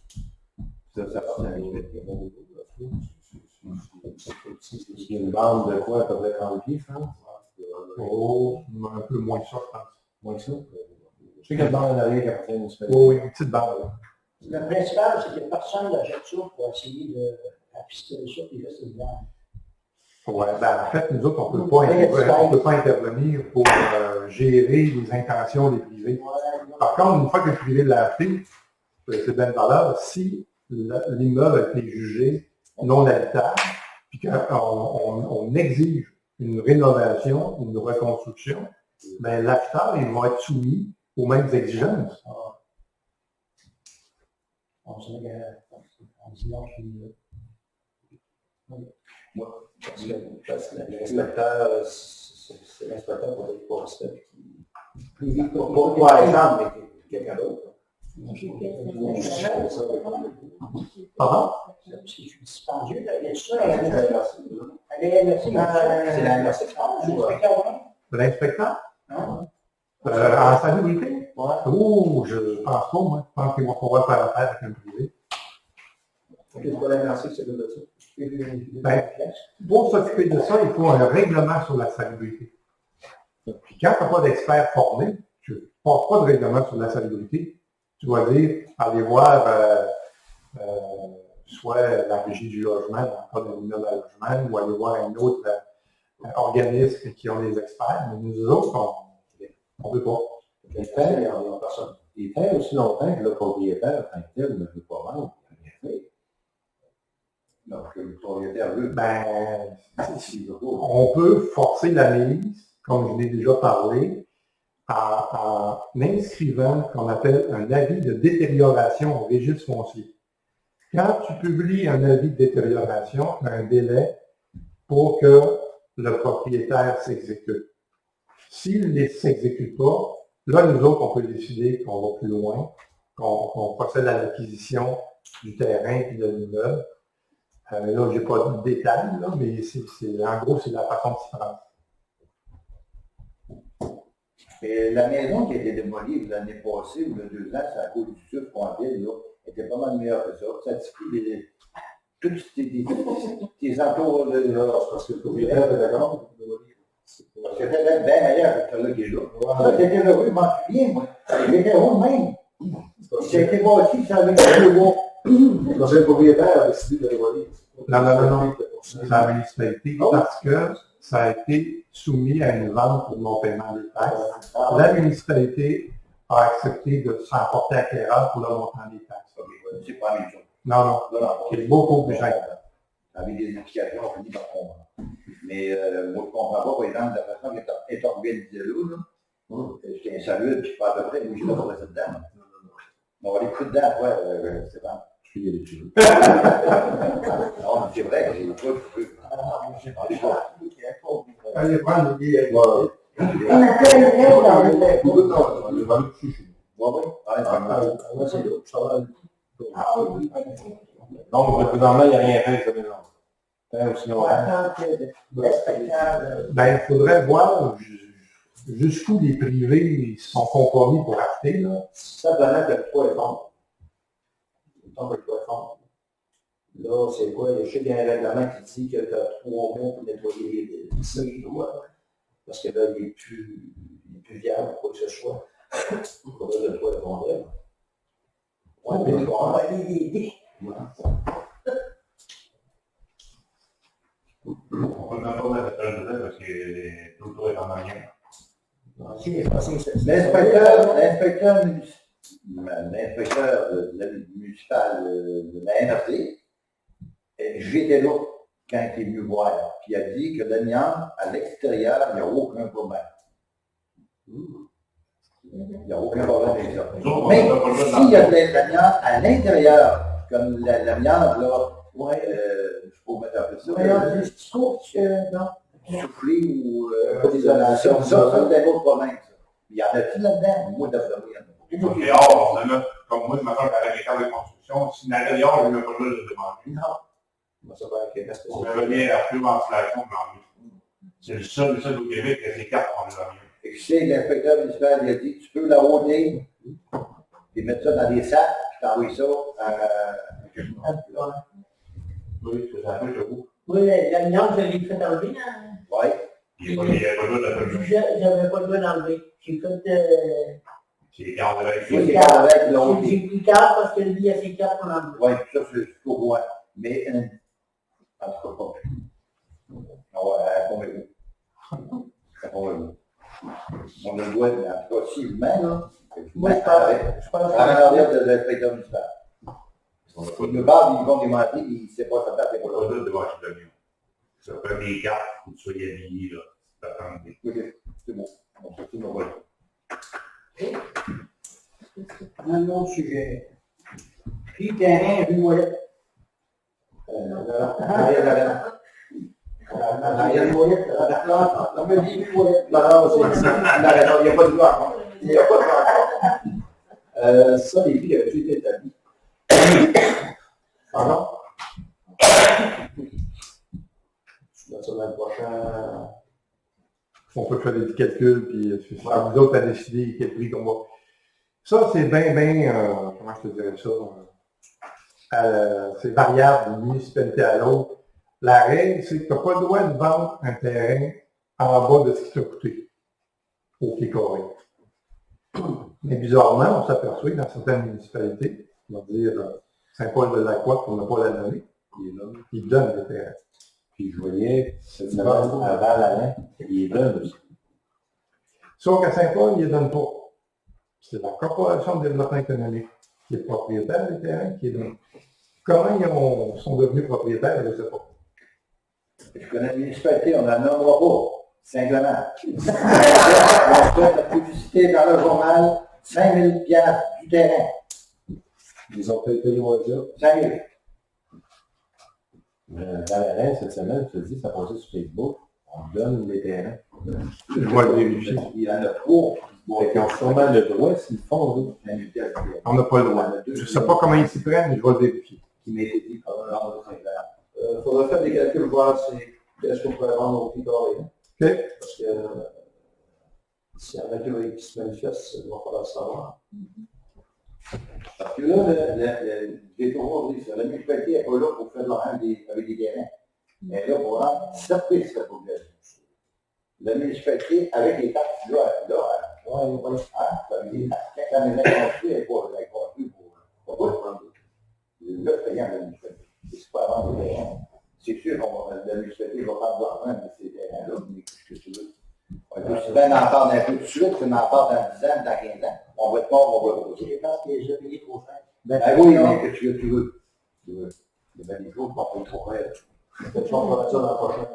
ça appartient à la municipalité. Il y a une bande de quoi, à peu près 30 pieds, je pense. Oh, un peu moins que ça, je pense. Moins que ça. Je sais qu'il y a une bande en arrière qui appartient à la municipalité. Oh, oui, une petite barre. Là. Le principal, c'est que personne n'achète ça pour essayer de pistoler ça et laisser le blanc. Ouais, ben, en fait, nous autres, on ne peut pas intervenir pour gérer les intentions des privés. Par contre, une fois que le privé l'a acheté, c'est bien de valeur, si l'immeuble a été jugé non habitable, puis qu'on exige une rénovation, une reconstruction, ben, l'acheteur, il va être soumis aux mêmes exigences. On se met en dimanche, Parce que l'inspecteur, c'est l'inspecteur pour les postes qui. Par exemple, mais quelqu'un d'autre. Pardon? je suis suspendu, là, il y a ça, elle est MRC. C'est la MRC. L'inspecteur? Hein? En salubrité? Ouais. Oh, je pense pas, moi. Je pense qu'ils vont pouvoir faire affaire avec un privé. C'est pas la MRC qui s'occupe de ça. Ben, pour s'occuper de ça, il faut un règlement sur la salubrité. Puis quand tu n'as pas d'expert formé, tu ne passes pas de règlement sur la salubrité, tu dois dire, aller voir soit la régie du logement, dans le cas de l'immeuble à logement, ou aller voir un autre organisme qui ont des experts, mais nous autres, on ne peut pas. Il fait aussi longtemps que le propriétaire, en tant que tel, ne veut pas vendre. Il n'a rien fait. Donc, le propriétaire veut. Ben, on peut forcer la mise, comme je l'ai déjà parlé, en inscrivant ce qu'on appelle un avis de détérioration au registre foncier. Quand tu publies un avis de détérioration, tu as un délai pour que le propriétaire s'exécute. S'il ne s'exécute pas, là, nous autres, on peut décider qu'on va plus loin, qu'on procède à l'acquisition du terrain et de l'immeuble. Là, je n'ai pas de détails, là, mais en gros, c'est la façon de s'y prendre. Et la maison qui a été démolie l'année passée, ou il y a 2 ans, c'est à cause du sucre qu'on avait, là, était pas mal meilleure que ça. Ça exclut tous tes entours de là. Parce que le propriétaire est d'accord. C'était bien meilleur que celui qui est là. Ça, c'était heureux, je m'en souviens, moi. J'étais heureux même. C'était bâti, ça avait été beau. Quand le propriétaire a décidé de démolir. Non. C'est la municipalité parce que ça a été soumis à une vente pour non-paiement des taxes. La municipalité a accepté de s'en porter acquéreur pour le montant des taxes. C'est pas la même chose. Non. C'est beaucoup plus cher. Avec des implications, on finit par comprendre. Mais moi, je ne comprends pas, par exemple, la façon qu'elle est organisée là. J'étais un salut, puis pas à peu près, oui, je ne vais pas rester dedans. On va aller coups dedans, ouais, c'est bon. Je suis allé dessus. Non, mais c'est vrai, j'ai pas. Allez prendre le billet. On appelle le rêve dans le Beaucoup de temps, on va le toucher chez nous. Ouais, Donc, présentement, il n'y a rien fait, ça, maison. Aussi On longtemps. attend que l'inspecteur, Ben, il faudrait voir jusqu'où les privés sont compromis pour acheter, là. Ça donnait que le toit est fort. Le temps que le toit est fort. Là, c'est quoi? Je sais qu'il y a un règlement qui dit que tu as 3 mois pour nettoyer les toits. Parce que là, il n'est plus viable pour quoi que ce soit. Pour le toit effondré. Ouais, mais on va aller l'aider. On peut même pas mettre un de parce que tout le toit est en arrière. L'inspecteur municipal de la NRC, j'étais là quand il est venu voir, puis il a dit que l'amiante, à l'extérieur, il n'y a aucun problème. Il n'y a aucun problème avec ça. Mais s'il y a de l'amiante à l'intérieur, comme l'amiante là, Ouais, je peux mettre un peu ça. Voyons, tu trouves que, non? Souffler ou Pas d'isolation. ça, c'est un autre problème, ça. Il y en a-t-il là-dedans? Moi, d'après moi, il y en a pas. Dehors, on a, comme moi, maintenant, j'avais les cartes de construction. Si n'avait dehors, je ne me pas le demander. Non. Moi, ça va avec reste On revient à plus ventilation que l'envie. C'est le seul au Québec que ces cartes ont les avions. Et tu sais, l'inspecteur municipal, il a dit, tu peux la ôter, et mettre ça dans des sacs, puis t'envoyer ça à Oui, c'est un peu de vous. Oui, l'amiante, je l'ai fait enlever. Hein? ouais. Il n'y a pas de la commission. J'avais pas le droit d'enlever. J'ai fait... C'est les cartes avec Moi, c'est quand avec l'autre. J'ai pris 4 parce que lui, il y a ses 4 pour enlever. Oui, ça, c'est au courant. Mais, en tout cas, pas. Ah ouais, convaincu. Convaincu. On le doit, mais en tout cas, si, même, là, Moi, je pense à l'arrière de l'inspecteur municipal. Il me parle, il va démentir, il ne sait pas sa date, il Pas pas de devant l'avion. Ça fait des cartes, il faut que tu sois habillé, là. T'attendez. OK, c'est bon. On se retrouve, on va. un autre sujet. Puis, terrain, rue Mollette. Ariel Mollette, On me dit rue Mollette. Non, non, c'est non, il n'y a pas de loi encore. Il n'y a pas de loi encore. Ça, les filles avaient été établies. Pardon? La semaine prochaine. On peut faire des calculs, puis c'est à nous autres à décider quel prix qu'on va. Ça, c'est bien, comment je te dirais ça? C'est variable d'une municipalité à l'autre. La règle, c'est que tu n'as pas le droit de vendre un terrain en bas de ce qui t'a coûté au pied carré. Mais bizarrement, on s'aperçoit que dans certaines municipalités, on va dire Saint-Paul-de-la-Croix, pour ne pas la nommer, ils donnent des terrains. Puis je voyais, cette semaine, avant l'année, il est donne aussi. Sauf qu'à Saint-Paul, ils ne donnent pas. C'est la Corporation de développement économique qui est propriétaire des terrains, qui est donné. Comment ils sont devenus propriétaires, je ne sais pas. Je connais la municipalité, on n'en nommera pas. Saint-Clément. On fait la publicité dans le journal, 5 000 $ du terrain. Ils ont peut-être payé moins dur. 5 000. Dans l'arène, cette semaine, je te dis, ça passait sur Facebook. On donne les terrains. Je vais le vérifier. Il y en a 3. Ils ont sûrement le droit s'ils font. On n'a pas le droit. Je ne sais pas comment ils s'y prennent, mais je vais le vérifier. Qui m'était dit par un ordre de Saint-Clément. Il faudrait faire des calculs, voir est-ce qu'on pourrait vendre au pied carré. OK? Parce que s'il y en a qui se manifestent, il va falloir le savoir. Parce que là, j'ai toujours dit ça, la municipalité n'est pas là pour faire de l'argent avec des terrains. Mais là, pour rendre service à la population. La municipalité, avec les taxes, là, avec les taxes, quand la maison est construite, elle n'est pas construite pour prendre. Là, c'est payant la municipalité. C'est pas avant des terrains. C'est sûr que la municipalité va prendre de l'argent de ces terrains-là, mais qu'est-ce que tu veux? On peut souvent en parler un peu tout de suite, on en parle dans 10 ans, dans 15 ans. On va être mort, on va reposer. Je pense que j'ai payé trop cher. Ben oui, mais que tu veux. Tu veux. Il y a des jours qui vont pas trop faire. Peut-être qu'on fera ça dans la prochaine.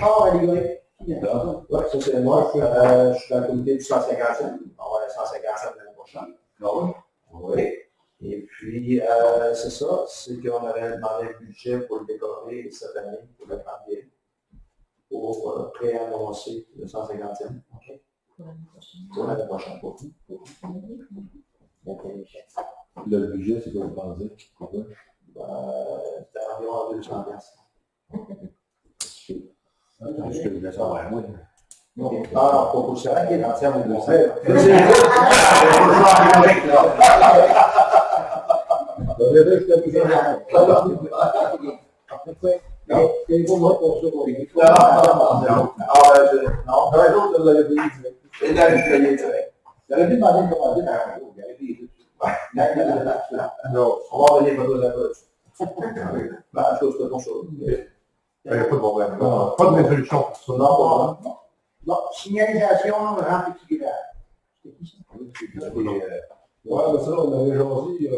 Ah, les gars. Oui, ça c'est moi. Je suis dans le comité du 157. On va aller 157 l'année prochaine. Oui. Et puis, c'est ça, c'est qu'on avait demandé un budget pour le décorer cette année, pour le prendre bien, pour pré-annoncer le 150e. OK? Pour l'année prochaine. Pour vous. Le budget, c'est quoi vous pensez? Pourquoi? C'était environ 200 piastres. Je te laisse savoir, moi. OK. Ah, non, pour ça, qui est entièrement de C'est pour moi pour ça qu'on dit. J'aurais dû demander une commandite à un jour. Il aurait dit, non, on va revenir pas de la gauche. Bah, chose que ton chose. Il n'y a pas de problème. Pas de résolution pour ça. Non, Bon, signalisation, rang petit village. Ouais, mais ça, on avait jasé il y a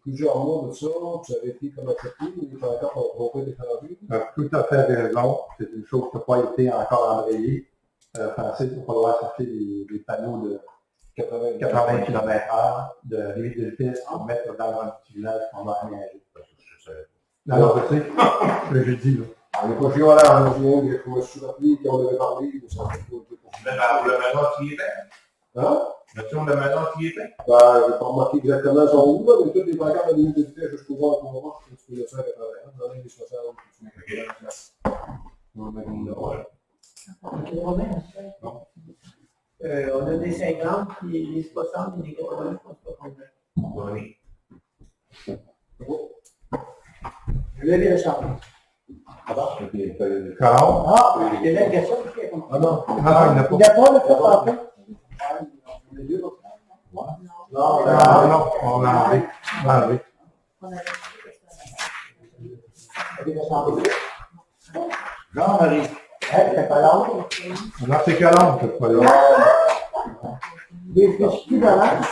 plusieurs mois de ça, puis ça avait été comme un papier, mais les encore n'ont pas été rendus. Tu as tout à fait raison. C'est une chose qui n'a pas été encore embrayée. Francis, il va falloir chercher des panneaux 80 km/h de Rivière-des-Fils pour mettre dans un petit village qu'on va aménager. Alors, je sais, le jeudi, là. On n'est pas chez Hollande, je me suis rappelé qu'on avait parlé de ça. Mais dans le melon qui est fait. Hein? Mettons le melon qui est fait. Ben, je n'ai pas remarqué exactement son où, là, mais toutes les pancartes de limite de vitesse jusqu'au voir qu'on va voir, tu peux le faire à travers, dans les 60, tu mets la place. On va mettre là. On a des 50, puis les 60 et les 80, je pense pas qu'on a. Oui. Levez le sang. Alors, Ah, il y a une question. Ah non. il n'a pas. Il n'a pas le fait tantôt. Non, on l'a enlevé. On l'a enlevé. Jean-Marie. C'est pas long. Non, c'est que l'ombre, cette fois-là. Des plus d'avance.